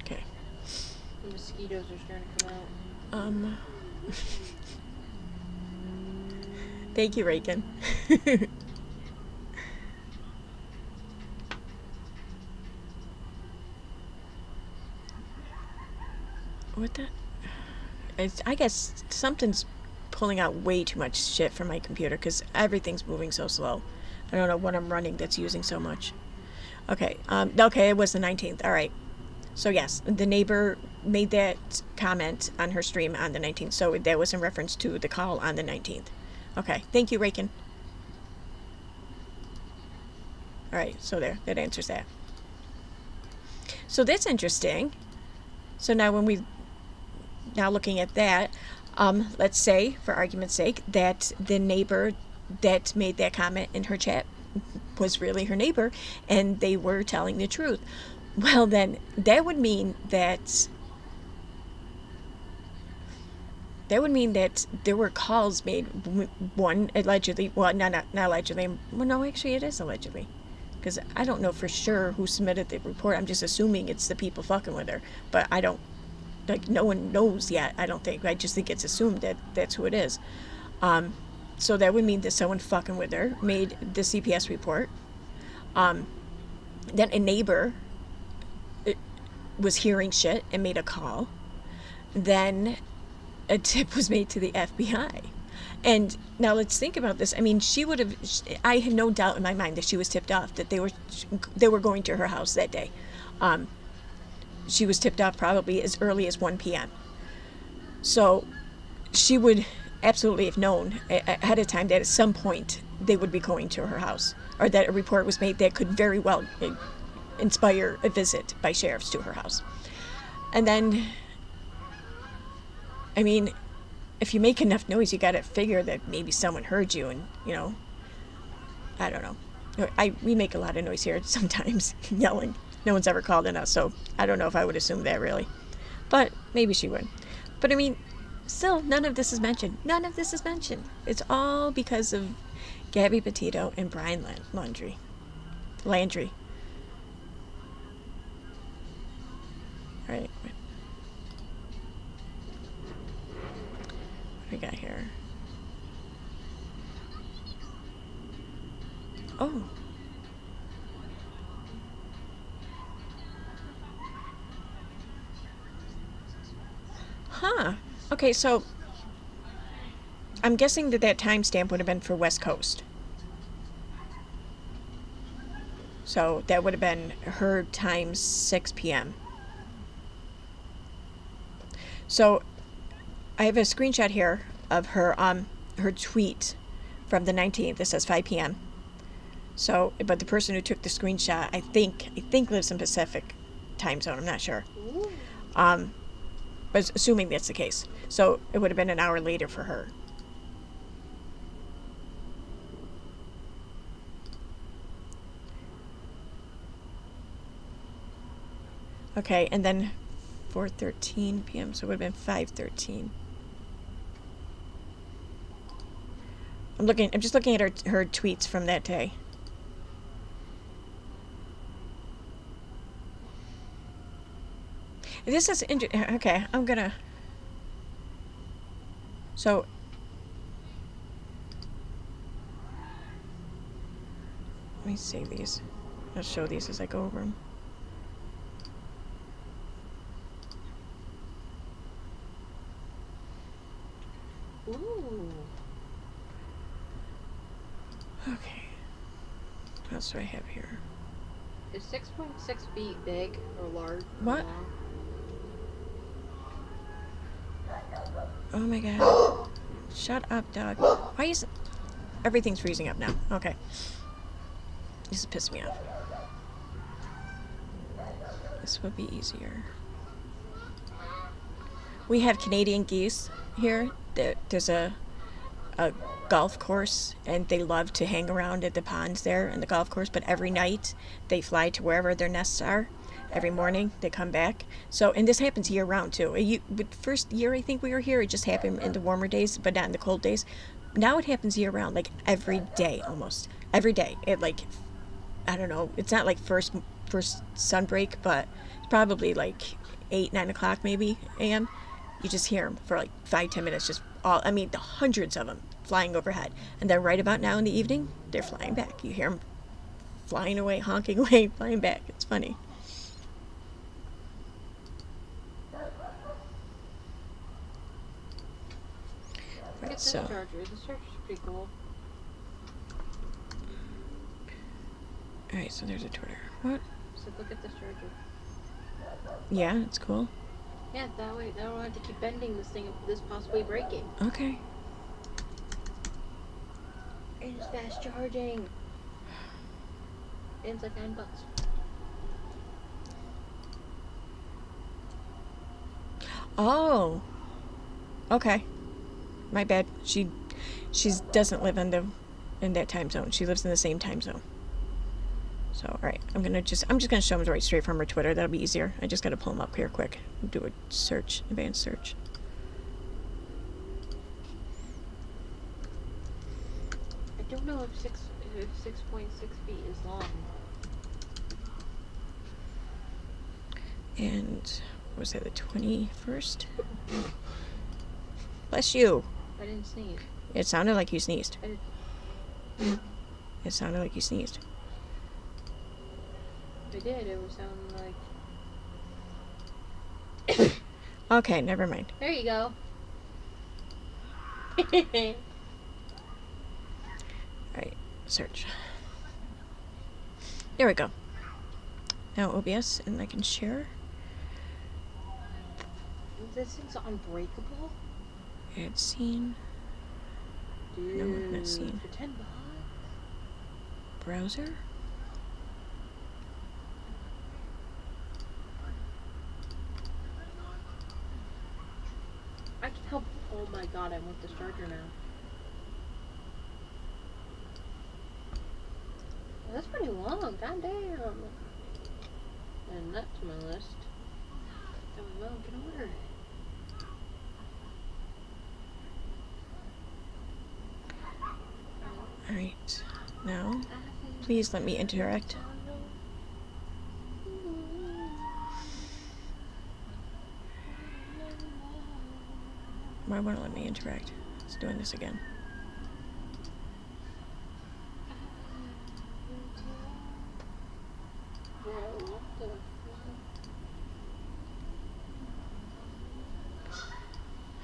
Okay. The mosquitoes are starting to come out. Thank you, Rakin. What the? I guess something's pulling out way too much shit from my computer because everything's moving so slow. I don't know what I'm running that's using so much. Okay, okay, it was the 19th. All right. So yes, the neighbor made that comment on her stream on the 19th. So that was in reference to the call on the 19th. Okay, thank you, Rakin. All right, so there, that answers that. So that's interesting. So now now looking at that, let's say, for argument's sake, that the neighbor that made that comment in her chat was really her neighbor and they were telling the truth. Well, then that would mean that there were calls made, one allegedly, well, not allegedly, well, no, actually it is allegedly, because I don't know for sure who submitted the report. I'm just assuming it's the people fucking with her, but I don't, like, no one knows yet, I don't think. I just think it's assumed that that's who it is. So that would mean that someone fucking with her made the CPS report. Then a neighbor was hearing shit and made a call. Then a tip was made to the FBI. And now let's think about this. I mean, I had no doubt in my mind that she was tipped off that they were going to her house that day. She was tipped off probably as early as 1 p.m. So she would absolutely have known ahead of time that at some point they would be going to her house, or that a report was made that could very well inspire a visit by sheriffs to her house. And then, I mean, if you make enough noise, you gotta figure that maybe someone heard you, and, you know, I don't know. We make a lot of noise here sometimes, yelling. No one's ever called in us, so I don't know if I would assume that, really. But maybe she would. But I mean, still, none of this is mentioned. None of this is mentioned. It's all because of Gabby Petitol and Brian Laudrie. All right. What do we got here? Oh. Huh. Okay, so I'm guessing that timestamp would have been for West Coast. So that would have been her time, 6 p.m. So I have a screenshot here of her tweet from the 19th. It says 5 p.m. So, but the person who took the screenshot, I think lives in Pacific time zone. I'm not sure. But assuming that's the case. So it would have been an hour later for her. Okay, and then 4:13 p.m., so it would have been 5:13. I'm just looking at her tweets from that day. This is okay, I'm gonna... So... Let me save these. I'll show these as I go over them. Ooh. Okay. What else do I have here? Is 6.6 feet big or large? What? Long? Oh my god. Shut up, dog. Why is... Everything's freezing up now. Okay. This is pissing me off. This would be easier. We have Canadian geese here. There's a golf course, and they love to hang around at the ponds there in the golf course, but every night they fly to wherever their nests are. Every morning they come back. So, and this happens year round too. The first year I think we were here, it just happened in the warmer days, but not in the cold days. Now it happens year round, like every day almost. Every day. It, like, I don't know, it's not like first sunbreak, but it's probably like 8, 9 o'clock maybe a.m. You just hear them for like 5-10 minutes, just all, I mean, the hundreds of them flying overhead. And then right about now in the evening, they're flying back. You hear them flying away, honking away, flying back. It's funny. Look at this So, charger. This charger's pretty cool. alright, so there's a Twitter. What? So look at this charger. Yeah, it's cool. Yeah, that way I don't have to keep bending this thing if this possibly breaking. Okay. And it's fast charging. And it's like $9. Oh. Okay. My bad. She doesn't live in that time zone. She lives in the same time zone. So, all right. I'm just gonna show them right straight from her Twitter. That'll be easier. I just gotta pull them up here quick. Do a search, advanced search. I don't know if 6.6 feet is long. And what was that? The 21st. Bless you. I didn't sneeze. It sounded like you sneezed. I did. It sounded like you sneezed. If I did, it would sound like. Okay, never mind. There you go. Alright, search. There we go. Now OBS, and I can share. This thing's unbreakable. Add scene. Dude, No, not seen. for $10. Browser. I can help. Oh my god, I want this charger now. Well, that's pretty long. God damn. And that's my list. That was well, can order it. Alright. Now, please let me interact. Why won't it let me interact? It's doing this again. Bro, what the fuck?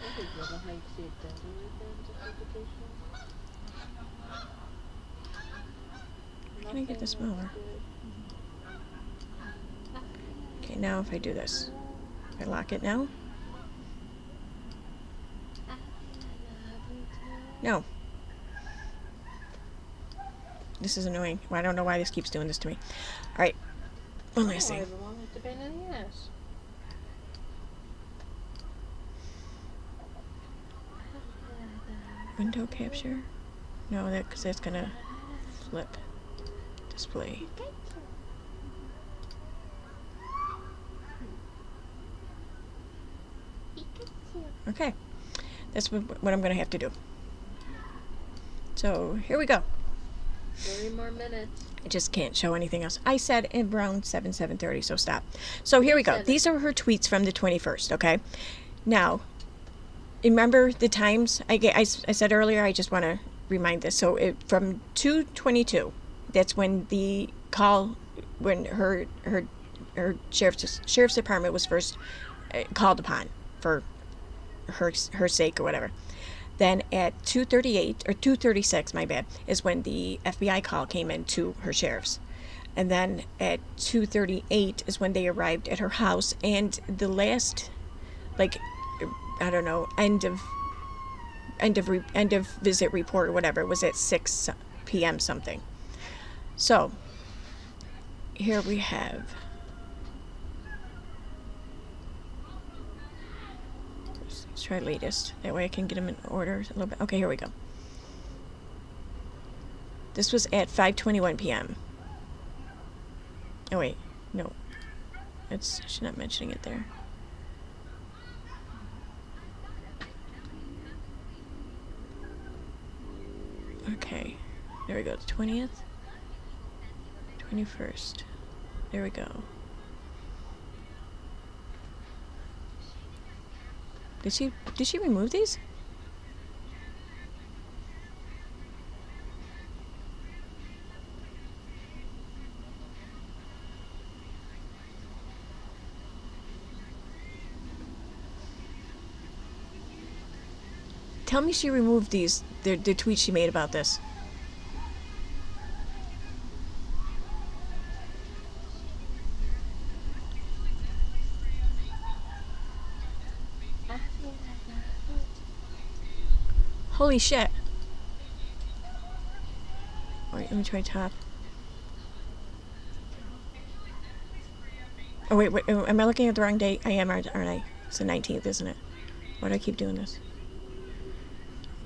I think that's how you see it does it Can I get this smaller? Okay, now if I do this. If I lock it now. No. This is annoying. Well, I don't know why this keeps doing this to me. Alright. One last thing. Everyone with the pain in the ass. Window capture? No, because that's gonna flip. Display. Okay. That's what I'm gonna have to do. So, here we go. 30 more minutes. I just can't show anything else. I said around 7:30, so stop. So here we go. 7. These are her tweets from the 21st, okay? Now, remember the times? I said earlier, I just want to remind this. So from 2:22, that's when the call, when her sheriff's department was first called upon for her sake or whatever. Then at 2:38 or 2:36, my bad, is when the FBI call came in to her sheriff's. And then at 2:38 is when they arrived at her house, and the last, like, I don't know, end of visit report or whatever was at 6 p.m. something. So here we have. Let's try latest. That way I can get them in order a little bit. Okay, here we go. This was at 5:21 p.m. Oh wait, no. She's not mentioning it there. Okay, there we go. The 20th, 21st. There we go. Did she remove these? tell me she removed the tweets she made about this. Holy shit. Wait, let me try top. Oh, wait, am I looking at the wrong date? I am, aren't I? It's the 19th, isn't it? Why do I keep doing this?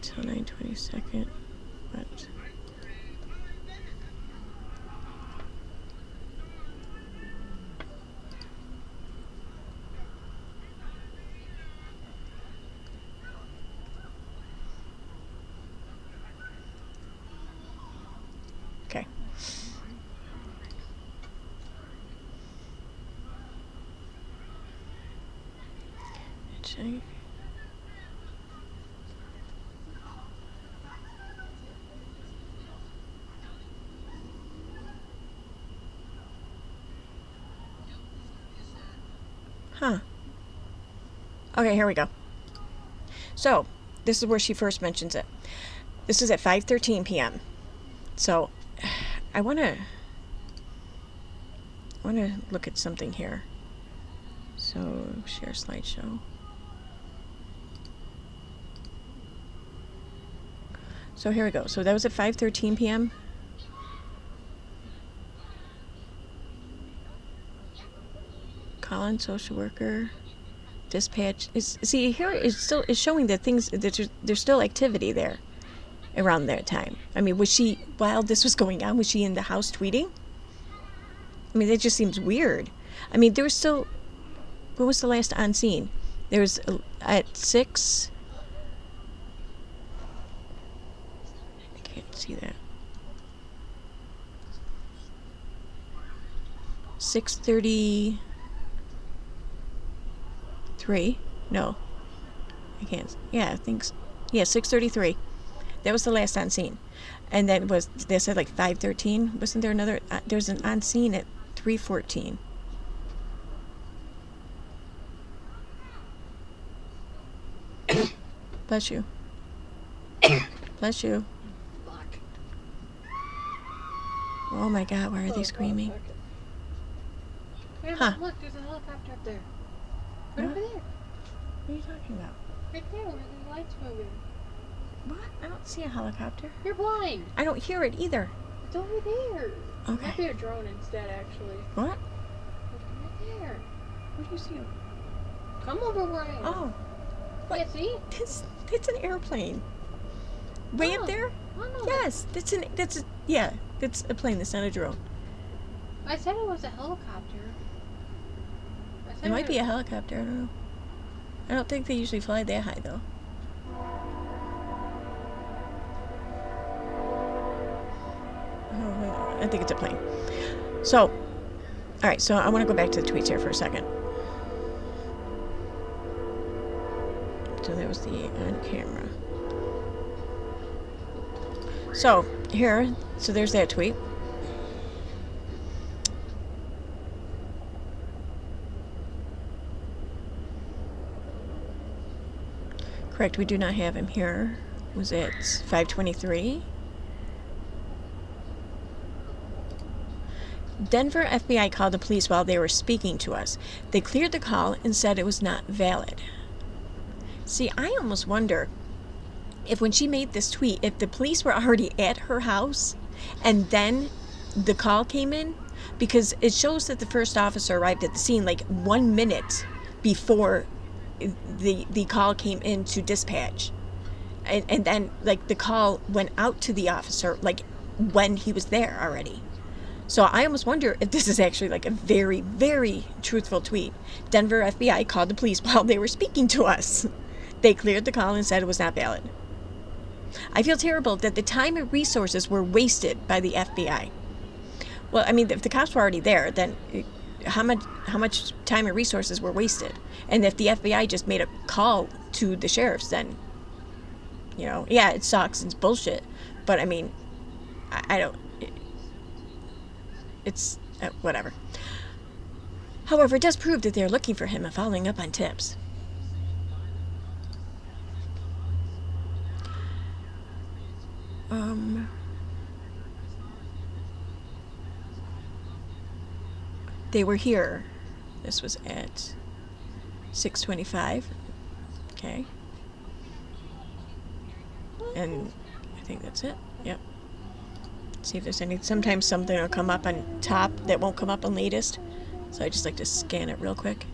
Until 9/22nd. What? Okay. Check. Huh. Okay, here we go. So, this is where she first mentions it. This is at 5:13 p.m. So, I want to look at something here. So, share slideshow. So here we go. So that was at 5:13 p.m. Colin, social worker, dispatch. See, here is showing that things that there's still activity there around that time. I mean, was she, while this was going on, was she in the house tweeting? I mean, that just seems weird. I mean, there was still. When was the last on scene? There was at 6. I can't see that. 6:33. No, I can't. Yeah, I think. Yeah, 6:33. That was the last on scene, and then they said like 5:13. Wasn't there another? There was an on scene at 3:14. Bless you. Bless you. Fuck. Oh my God, why are they screaming? Hey, Huh. Look, there's a helicopter up there. Right Huh? over there. What are you talking about? Right there, where the lights moving. What? I don't see a helicopter. You're blind. I don't hear it either. It's over there. Okay. It might be a drone instead, actually. What? Look right there. What do you see? Come over where I am. Oh, Yeah, see? it's an airplane. Way Oh, up there? I know. Yes, that's a plane. That's not a drone. I said it was a helicopter. I said It might be a helicopter. I don't know. I don't think they usually fly that high though. Oh, I think it's a plane. So, all right. So I want to go back to the tweets here for a second. So that was the on camera. So here, so there's that tweet. Correct, we do not have him here. Was it 5:23? Denver FBI called the police while they were speaking to us. They cleared the call and said it was not valid. See, I almost wonder if when she made this tweet, if the police were already at her house and then the call came in, because it shows that the first officer arrived at the scene like 1 minute before the call came in to dispatch. And then like the call went out to the officer like when he was there already. So I almost wonder if this is actually like a very, very truthful tweet. Denver FBI called the police while they were speaking to us. They cleared the call and said it was not valid. I feel terrible that the time and resources were wasted by the FBI. Well, I mean, if the cops were already there, then how much time and resources were wasted? And if the FBI just made a call to the sheriffs, then, you know, yeah, it sucks, it's bullshit. But I mean, I don't. It's whatever. However, it does prove that they're looking for him and following up on tips. They were here. This was at 6:25. Okay. And I think that's it. Yep. See if there's any. Sometimes something will come up on top that won't come up on latest. So I just like to scan it real quick.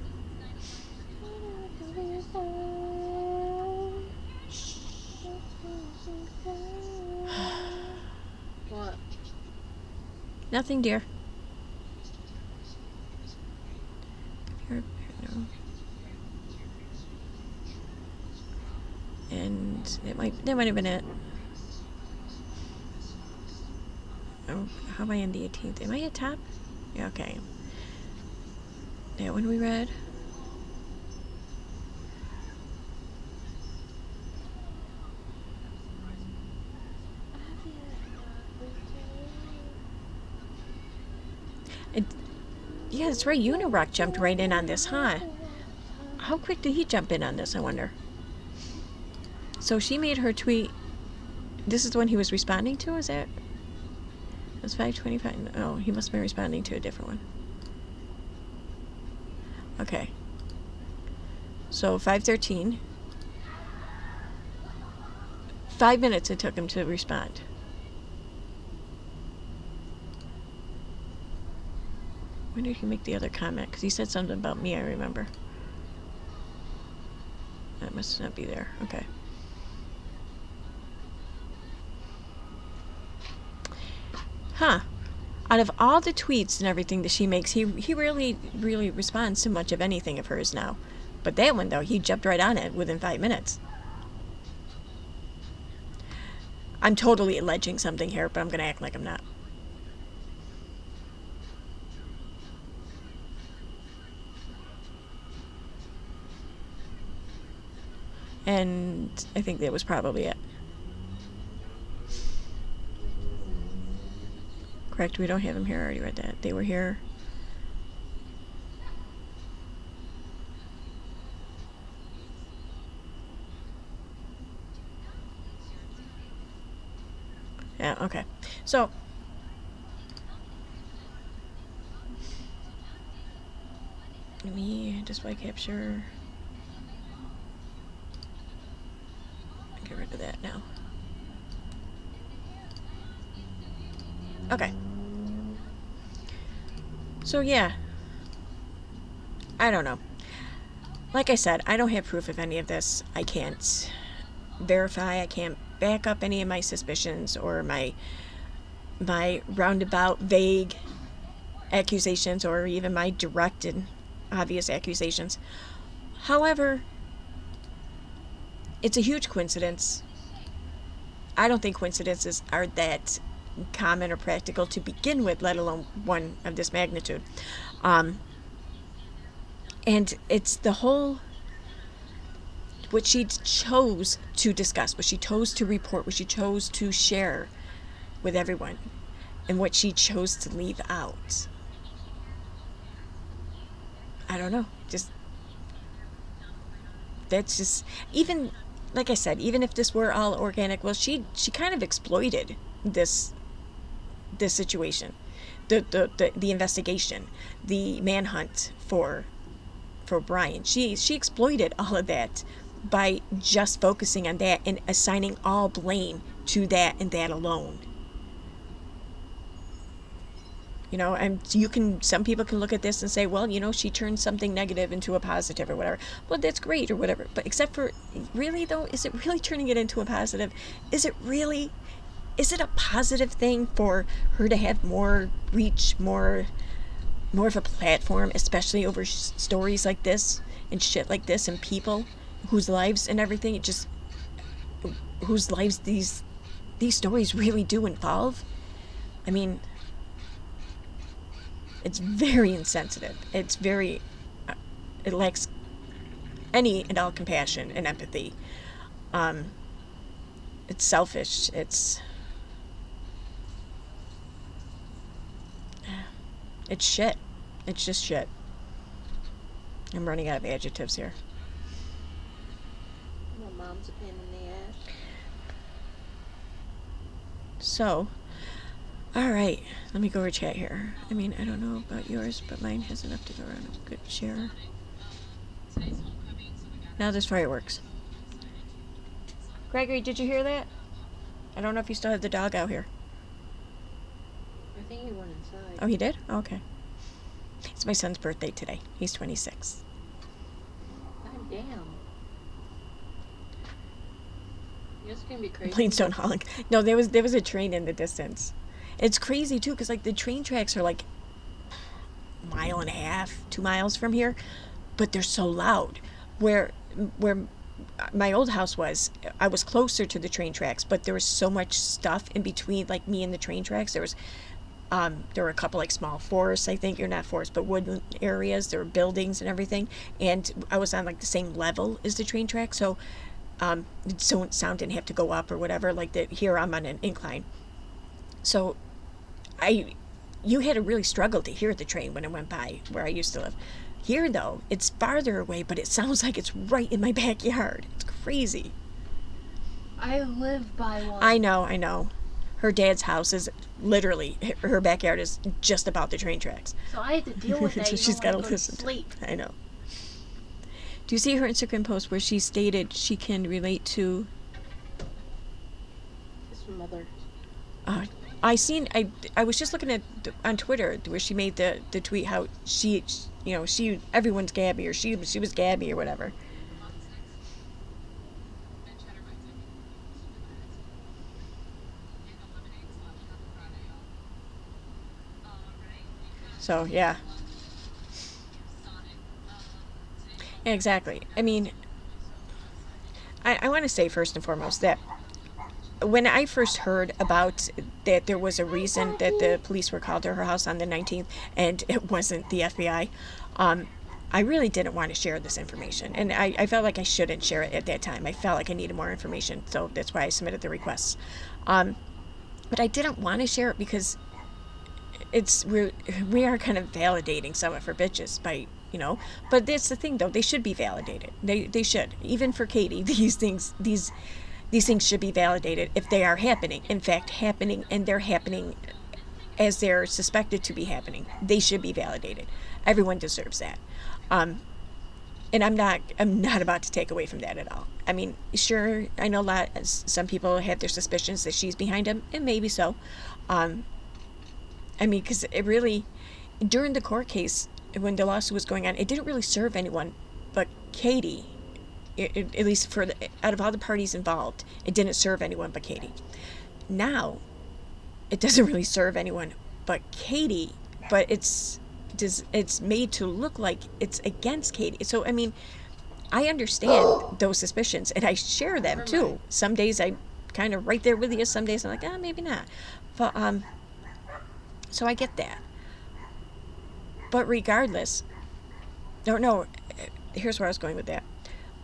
What? Nothing, dear. Here, no. And that might have been it. Oh, how am I on the 18th? Am I at top? Yeah, okay. That one we read. And yeah, that's right. Unirock jumped right in on this, huh? How quick did he jump in on this, I wonder? So she made her tweet. This is the one he was responding to, is that? It was 5:25. Oh, he must have been responding to a different one. Okay. So 5:13. 5 minutes it took him to respond. When did he make the other comment? Because he said something about me, I remember. That must not be there. Okay. Huh. Out of all the tweets and everything that she makes, he really responds to much of anything of hers now. But that one, though, he jumped right on it within 5 minutes. I'm totally alleging something here, but I'm going to act like I'm not. And I think that was probably it. Correct, we don't have them here. I already read that. They were here. Yeah, okay. So, let me display capture. Get rid of that now. Okay. So yeah, I don't know. Like I said, I don't have proof of any of this. I can't verify, I can't back up any of my suspicions or my roundabout, vague accusations or even my direct and obvious accusations. However, it's a huge coincidence. I don't think coincidences are that common or practical to begin with, let alone one of this magnitude. And it's the whole, what she chose to discuss, what she chose to report, what she chose to share with everyone, and what she chose to leave out. I don't know. That's just, even, like I said, even if this were all organic, well, she kind of exploited this situation, the investigation, the manhunt for Brian. She exploited all of that by just focusing on that and assigning all blame to that and that alone. You know, and some people can look at this and say, well, you know, she turned something negative into a positive or whatever. Well, that's great or whatever. But except for, really though, is it really turning it into a positive? Is it a positive thing for her to have more reach, more of a platform, especially over stories like this and shit like this and people whose lives and everything, whose lives these stories really do involve? I mean, it's very insensitive. It's very, it lacks any and all compassion and empathy. It's selfish. It's shit. It's just shit. I'm running out of adjectives here. My mom's a pain in the ass. So, all right, let me go over chat here. I mean, I don't know about yours, but mine has enough to go around. A good share. Now there's fireworks. Gregory, did you hear that? I don't know if you still have the dog out here. I think he went inside. Oh, he did? Oh, okay. It's my son's birthday today. He's 26. God damn. It's gonna be crazy. Planes don't honk. No, there was a train in the distance. It's crazy too, because like the train tracks are like a mile and a half, 2 miles from here, but they're so loud. Where my old house was, I was closer to the train tracks, but there was so much stuff in between, like me and the train tracks. There were a couple like small forests, I think, or not forests, but woodland areas. There were buildings and everything, and I was on like the same level as the train track, so sound didn't have to go up or whatever. Like here I'm on an incline, so you had to really struggle to hear the train when it went by where I used to live. Here though, it's farther away, but it sounds like it's right in my backyard. It's crazy. I live by one. I know. Her dad's house is literally, her backyard is just about the train tracks. So I had to deal with that. So she's got to go listen. To sleep. I know. Do you see her Instagram post where she stated she can relate to? His mother. I was just looking at on Twitter where she made the tweet how she everyone's Gabby, or she was Gabby or whatever. So yeah. Exactly. I mean, I want to say first and foremost that when I first heard about that there was a reason that the police were called to her house on the 19th and it wasn't the FBI, I really didn't want to share this information. And I felt like I shouldn't share it at that time. I felt like I needed more information, so that's why I submitted the requests. But I didn't want to share it because we are kind of validating some of her bitches by, but that's the thing though, they should be validated. They should. Even for Katie, these things should be validated if they are happening. In fact, happening, and they're happening as they're suspected to be happening. They should be validated. Everyone deserves that. And I'm not about to take away from that at all. I mean, sure, I know some people have their suspicions that she's behind him, and maybe so. I mean, because it really, during the court case, when the lawsuit was going on, it didn't really serve anyone but Katie. At least out of all the parties involved, it didn't serve anyone but Katie. Now, it doesn't really serve anyone but Katie, but it's made to look like it's against Katie. So, I mean, I understand those suspicions, and I share them too. Some days I'm kind of right there with you. Some days I'm like, maybe not. But, so I get that. But regardless, no, here's where I was going with that.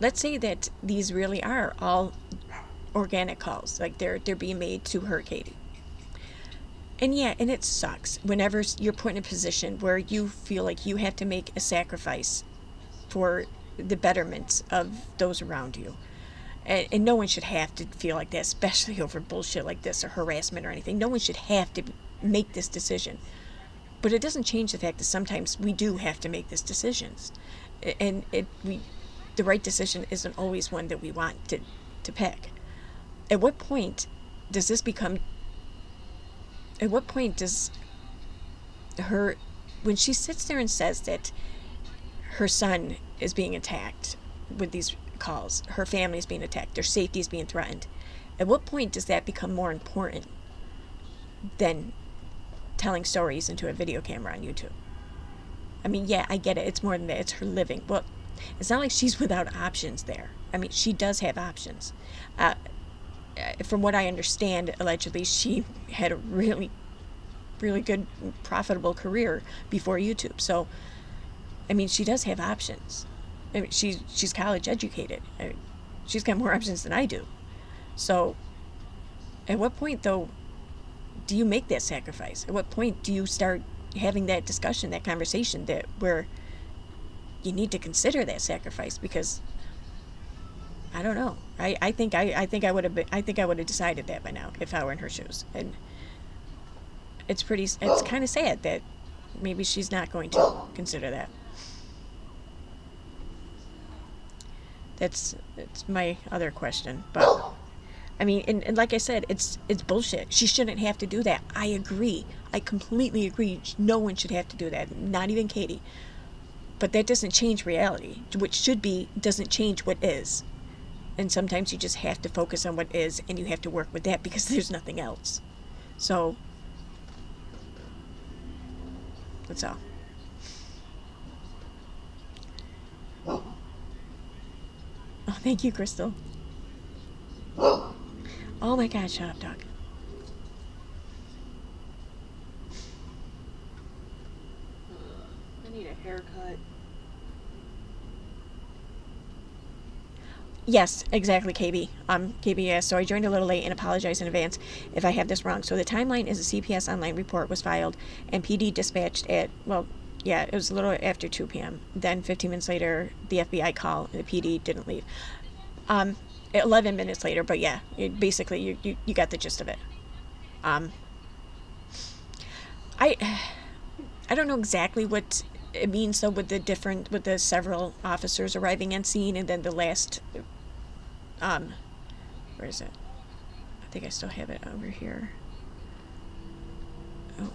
Let's say that these really are all organic calls, like they're being made to her, Katie. And yeah, and it sucks whenever you're put in a position where you feel like you have to make a sacrifice for the betterment of those around you. And no one should have to feel like that, especially over bullshit like this or harassment or anything. No one should have to make this decision. But it doesn't change the fact that sometimes we do have to make these decisions. And the right decision isn't always one that we want to pick. At what point does when she sits there and says that her son is being attacked with these calls, her family is being attacked, their safety is being threatened, at what point does that become more important than telling stories into a video camera on YouTube? I mean, yeah, I get it. It's more than that. It's her living. Well, it's not like she's without options there. I mean, she does have options. From what I understand, allegedly, she had a really, really good, profitable career before YouTube. So, I mean, she does have options. I mean, she's college educated. She's got more options than I do. So, at what point, though, do you make that sacrifice? At what point do you start having that discussion, that conversation where you need to consider that sacrifice? Because I don't know. I think I would have decided that by now if I were in her shoes. And it's kind of sad that maybe she's not going to consider that. That's my other question. But I mean, and like I said, it's bullshit. She shouldn't have to do that. I agree. I completely agree. No one should have to do that. Not even Katie. But that doesn't change reality. What should be doesn't change what is. And sometimes you just have to focus on what is, and you have to work with that because there's nothing else. So that's all. Oh, thank you, Crystal. Oh my God, shut up, dog. I need a haircut. Yes, exactly, KB. KB, yes. So I joined a little late and apologize in advance if I have this wrong. So the timeline is a CPS online report was filed and PD dispatched at, well, yeah, it was a little after 2 p.m. Then 15 minutes later, the FBI call and the PD didn't leave. 11 minutes later, but yeah, basically you got the gist of it. I don't know exactly what it means though with the several officers arriving on scene and then the last where is it? I think I still have it over here. Oh,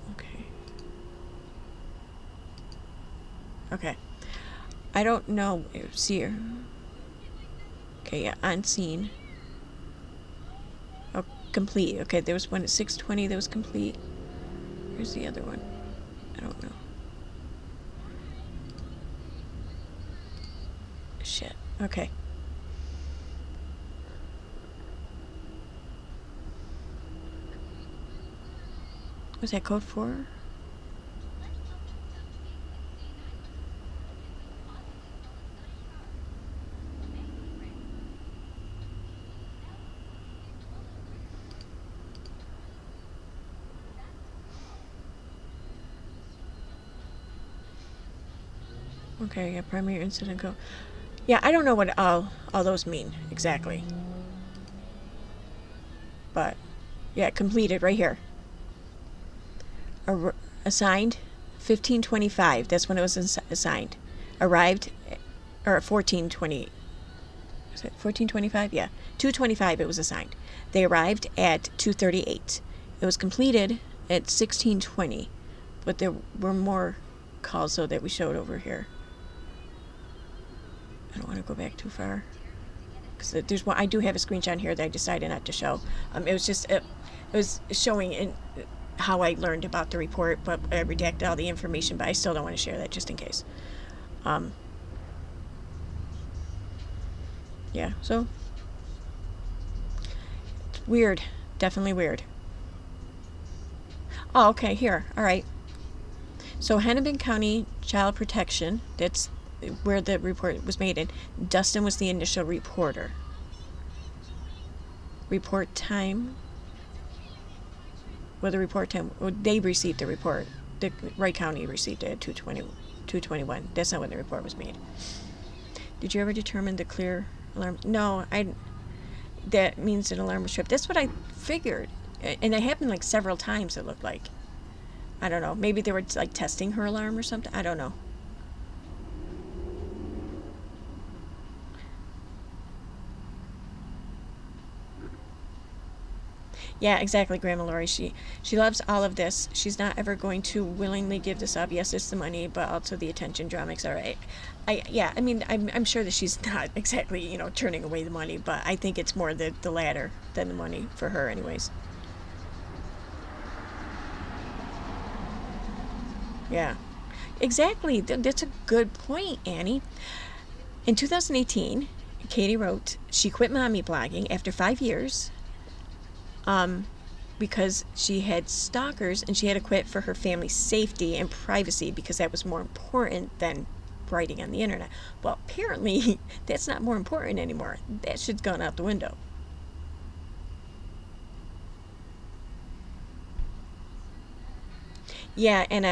okay. I don't know. See here. Okay, yeah, on scene. Oh, complete. Okay, there was one at 6:20 that was complete. Where's the other one? I don't know. Shit. Okay. Was that code 4? Okay, yeah, primary incident code. Yeah, I don't know what all those mean exactly. But, yeah, completed right here. Assigned 15:25. That's when it was assigned. Arrived, or 14:20. Was it 14:25? Yeah, 2:25. It was assigned. They arrived at 2:38. It was completed at 16:20, but there were more calls though that we showed over here. I don't want to go back too far because there's one. I do have a screenshot here that I decided not to show. It was just it was showing in how I learned about the report, but I redacted all the information. But I still don't want to share that just in case. Yeah. So it's weird. Definitely weird. Oh, okay. Here. All right. So Hennepin County Child Protection. That's where the report was made in. Dustin was the initial reporter. Report time. Well, the report time. Well, they received the report. The Wright County received it at 2:21. That's not when the report was made. Did you ever determine the clear alarm? No, that means an alarm was tripped. That's what I figured. And it happened like several times, it looked like. I don't know. Maybe they were like testing her alarm or something. I don't know. Yeah, exactly, Grandma Lori. She loves all of this. She's not ever going to willingly give this up. Yes, it's the money, but also the attention, drama, etc. I mean, I'm sure that she's not exactly, turning away the money, but I think it's more the latter than the money for her, anyways. Yeah, exactly. That's a good point, Annie. In 2018, Katie wrote, she quit mommy blogging after 5 years. Because she had stalkers and she had to quit for her family's safety and privacy because that was more important than writing on the internet. Well, apparently that's not more important anymore. That shit's gone out the window. Yeah, and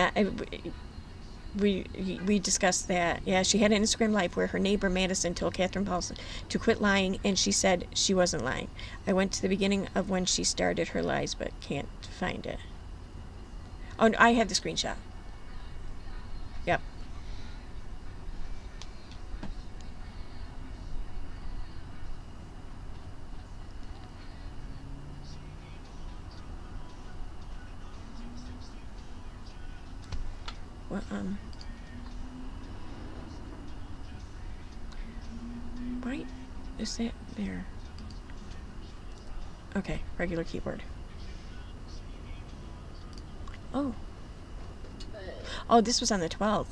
we discussed that. Yeah, she had an Instagram live where her neighbor Madison told Catherine Paulson to quit lying, and she said she wasn't lying. I went to the beginning of when she started her lies, but can't find it. Oh, no, I have the screenshot. Yep. Well, why is that there? Okay, regular keyboard. Oh. Oh, this was on the 12th.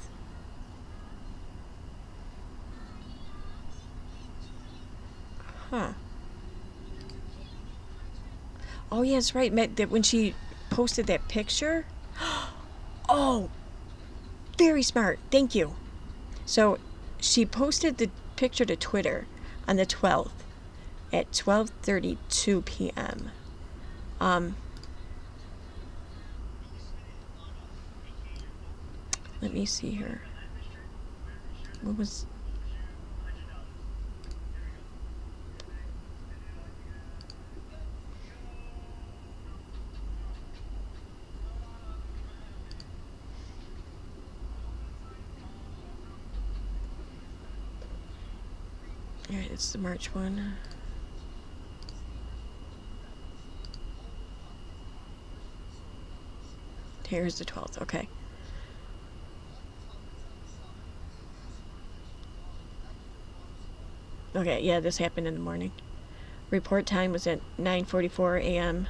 Huh. Oh, yeah, that's right. That when she posted that picture. Oh, very smart. Thank you. So she posted the picture to Twitter on the 12th at 12:32 p.m. Let me see here. What was... Yeah, it's the March one. Here's the 12th. Okay. Okay, yeah, this happened in the morning. Report time was at 9:44 a.m.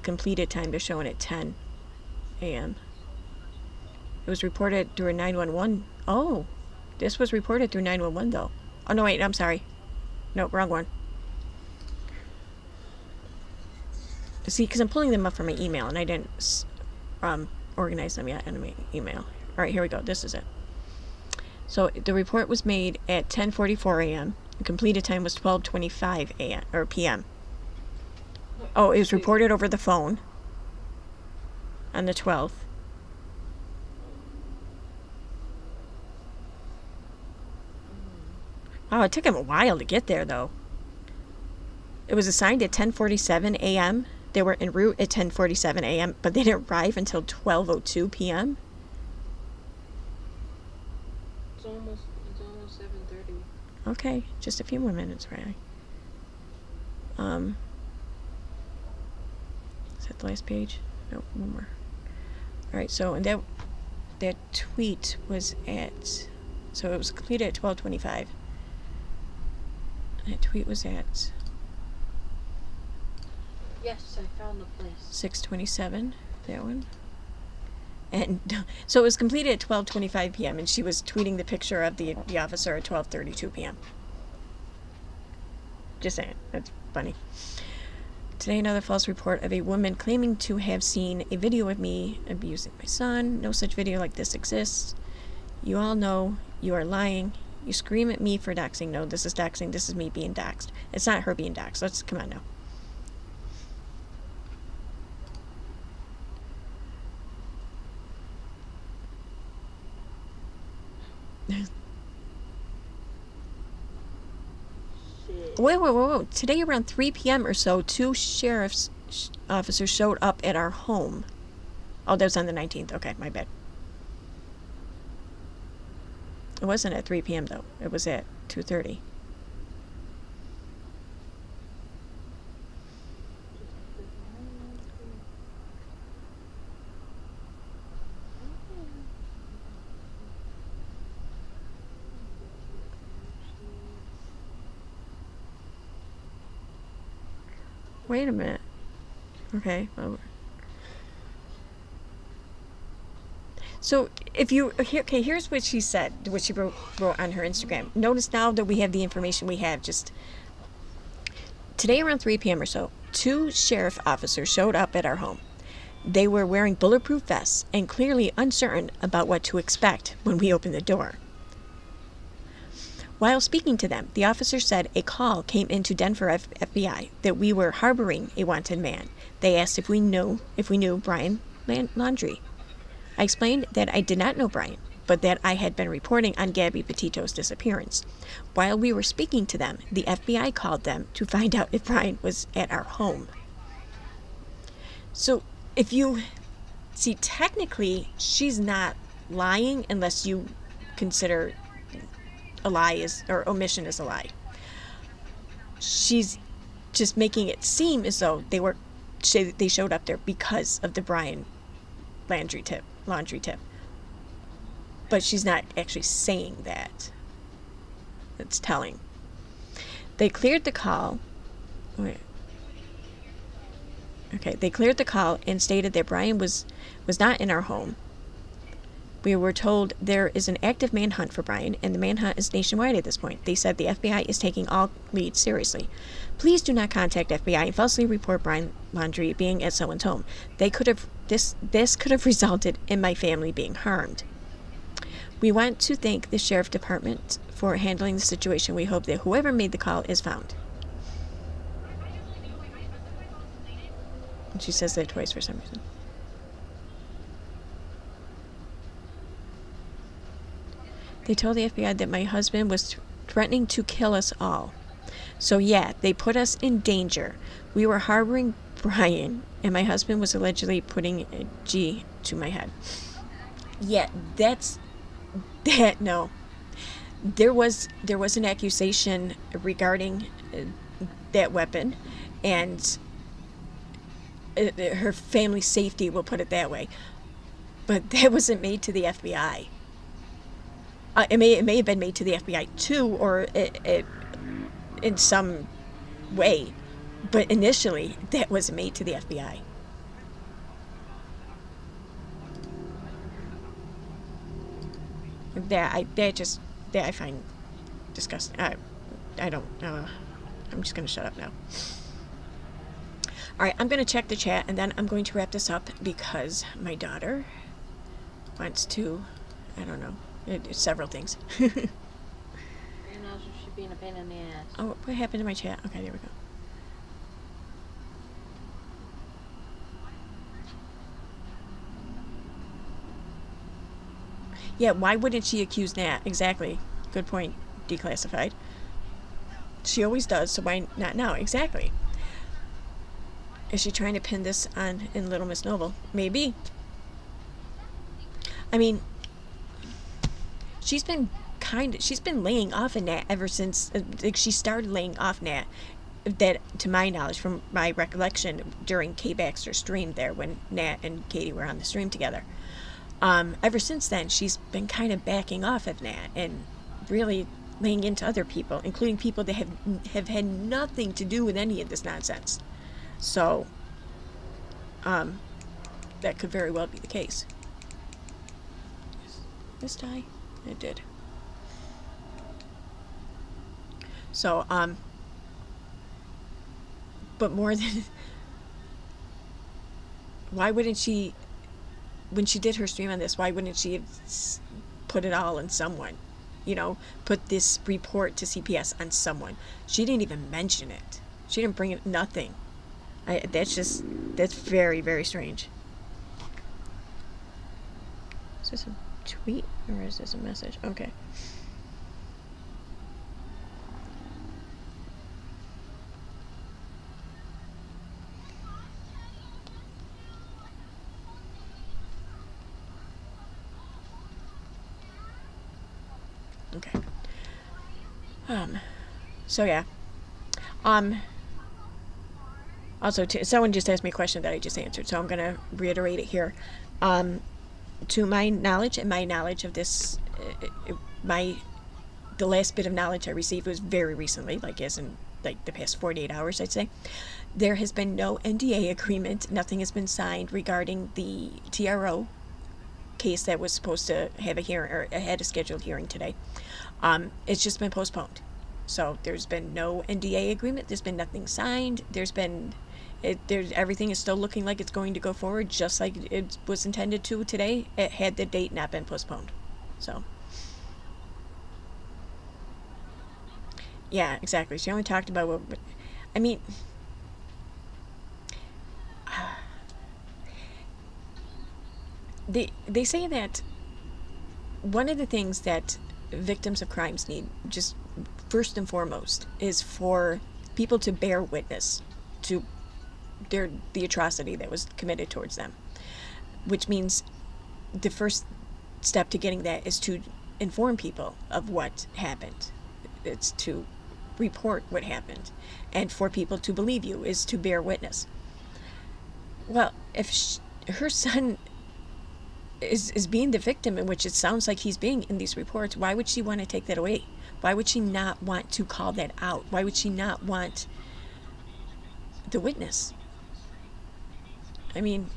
Completed time they're showing at 10 a.m. It was reported through a 911. Oh, this was reported through 911 though. Oh no, wait, I'm sorry. No, wrong one. See, because I'm pulling them up from my email and I didn't organize them yet in my email. All right, here we go. This is it. So the report was made at 10:44 a.m. The completed time was 12:25 a.m. or p.m. Oh, it was reported over the phone on the 12th. Wow, it took him a while to get there, though. It was assigned at 10:47 a.m. They were en route at 10:47 a.m., but they didn't arrive until 12:02 p.m. It's almost 7:30. Okay, just a few more minutes, right? Is that the last page? No, one more. All right, so and that tweet was at, so it was completed at 12:25. That tweet was at Yes, I found the place. 6:27. That one. And so it was completed at 12:25 p.m. and she was tweeting the picture of the officer at 12:32 p.m. Just saying, that's funny. Today, another false report of a woman claiming to have seen a video of me abusing my son. No such video like this exists. You all know you are lying. You scream at me for doxing. No, this is doxing. This is me being doxed. It's not her being doxed. Let's come on now. Whoa. Today around 3 p.m. or so, two sheriff's officers showed up at our home. Oh, that was on the 19th. Okay, my bad. It wasn't at 3 p.m. though. It was at 2:30. Wait a minute. Okay. Well, so if you okay, here's what she said, what she wrote on her Instagram. Notice now that we have the information we have. Just today around 3 p.m. or so, two sheriff officers showed up at our home. They were wearing bulletproof vests and clearly uncertain about what to expect when we opened the door. While speaking to them, the officer said a call came into Denver FBI that we were harboring a wanted man. They asked if we knew Brian Laudrie. I explained that I did not know Brian, but that I had been reporting on Gabby Petitol's disappearance. While we were speaking to them, the FBI called them to find out if Brian was at our home. So, if you see, technically, she's not lying unless you consider a lie is, or omission is a lie. She's just making it seem as though they showed up there because of the Brian laundry tip. But she's not actually saying that. It's telling. They cleared the call. They cleared the call and stated that Brian was not in our home. We were told there is an active manhunt for Brian, and the manhunt is nationwide at this point. They said the FBI is taking all leads seriously. Please do not contact FBI and falsely report Brian Laudrie being at someone's home. This could have resulted in my family being harmed. We want to thank the Sheriff Department for handling the situation. We hope that whoever made the call is found. And she says that twice for some reason. They told the FBI that my husband was threatening to kill us all. So yeah, they put us in danger. We were harboring Brian, and my husband was allegedly putting a G to my head. Yeah, no. There was an accusation regarding that weapon, and her family's safety, we'll put it that way. But that wasn't made to the FBI. It may have been made to the FBI too, or in some way, but initially that was made to the FBI. That I find disgusting. I don't. I'm just gonna shut up now. All right, I'm gonna check the chat and then I'm going to wrap this up because my daughter wants to. I don't know. Several things. Your nostrils should be in a pain in the ass. Oh, what happened to my chat? Okay, there we go. Yeah, why wouldn't she accuse Nat? Exactly. Good point. Declassified. She always does, so why not now? Exactly. Is she trying to pin this on in Little Miss Noble? Maybe. I mean, she's been laying off of Nat ever since she started laying off Nat. That, to my knowledge, from my recollection, during Kay Baxter's stream there when Nat and Katie were on the stream together. Ever since then, she's been kind of backing off of Nat and really laying into other people, including people that have had nothing to do with any of this nonsense. So, that could very well be the case. This die? It did. So, but more than... Why wouldn't she... When she did her stream on this, why wouldn't she have put it all on someone? You know, put this report to CPS on someone. She didn't even mention it. She didn't bring it, nothing. That's very, very strange. Is this a tweet or is this a message? Okay. Okay. So yeah. Also, someone just asked me a question that I just answered, so I'm going to reiterate it here. To my knowledge and my knowledge of this, the last bit of knowledge I received was very recently, like as in like the past 48 hours, I'd say. There has been no NDA agreement. Nothing has been signed regarding the TRO case that was supposed to have a hearing, or had a scheduled hearing today. It's just been postponed. So there's been no NDA agreement. There's been nothing signed. Everything is still looking like it's going to go forward, just like it was intended to today. It had the date not been postponed. So, yeah, exactly. She only talked about what. I mean, they say that one of the things that victims of crimes need, just first and foremost, is for people to bear witness to the atrocity that was committed towards them, which means the first step to getting that is to inform people of what happened. It's to report what happened, and for people to believe you is to bear witness. Well, if her son is being the victim, in which it sounds like he's being in these reports, why would she want to take that away? Why would she not want to call that out? Why would she not want the witness? I mean,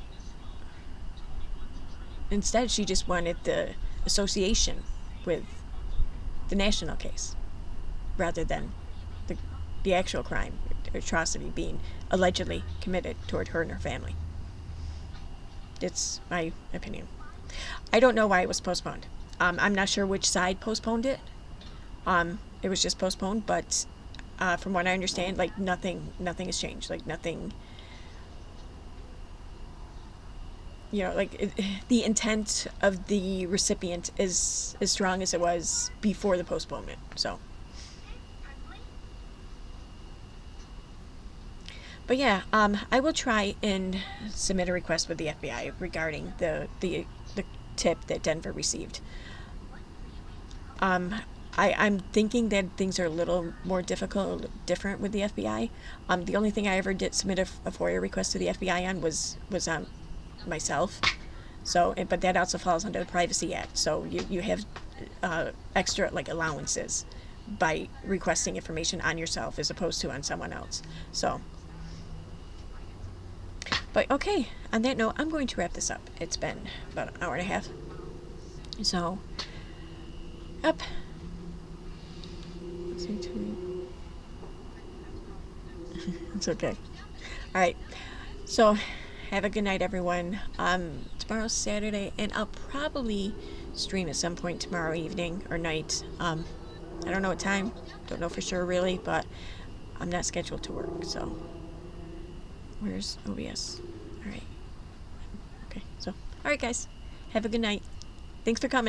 instead she just wanted the association with the national case rather than the actual crime, atrocity being allegedly committed toward her and her family. It's my opinion. I don't know why it was postponed. I'm not sure which side postponed it. It was just postponed, but from what I understand, like nothing has changed. Like nothing, the intent of the recipient is as strong as it was before the postponement. So, but yeah, I will try and submit a request with the FBI regarding the tip that Denver received. I'm thinking that things are a little more different with the FBI. The only thing I ever did submit a FOIA request to the FBI on was myself. So, but that also falls under the Privacy Act. So you have extra allowances by requesting information on yourself as opposed to on someone else. So, but okay, on that note, I'm going to wrap this up. It's been about an hour and a half. So, up. It's okay. All right. So, have a good night, everyone. Tomorrow's Saturday, and I'll probably stream at some point tomorrow evening or night. I don't know what time. Don't know for sure, really, but I'm not scheduled to work, so. Where's OBS? All right. Okay, so, all right, guys. Have a good night. Thanks for coming.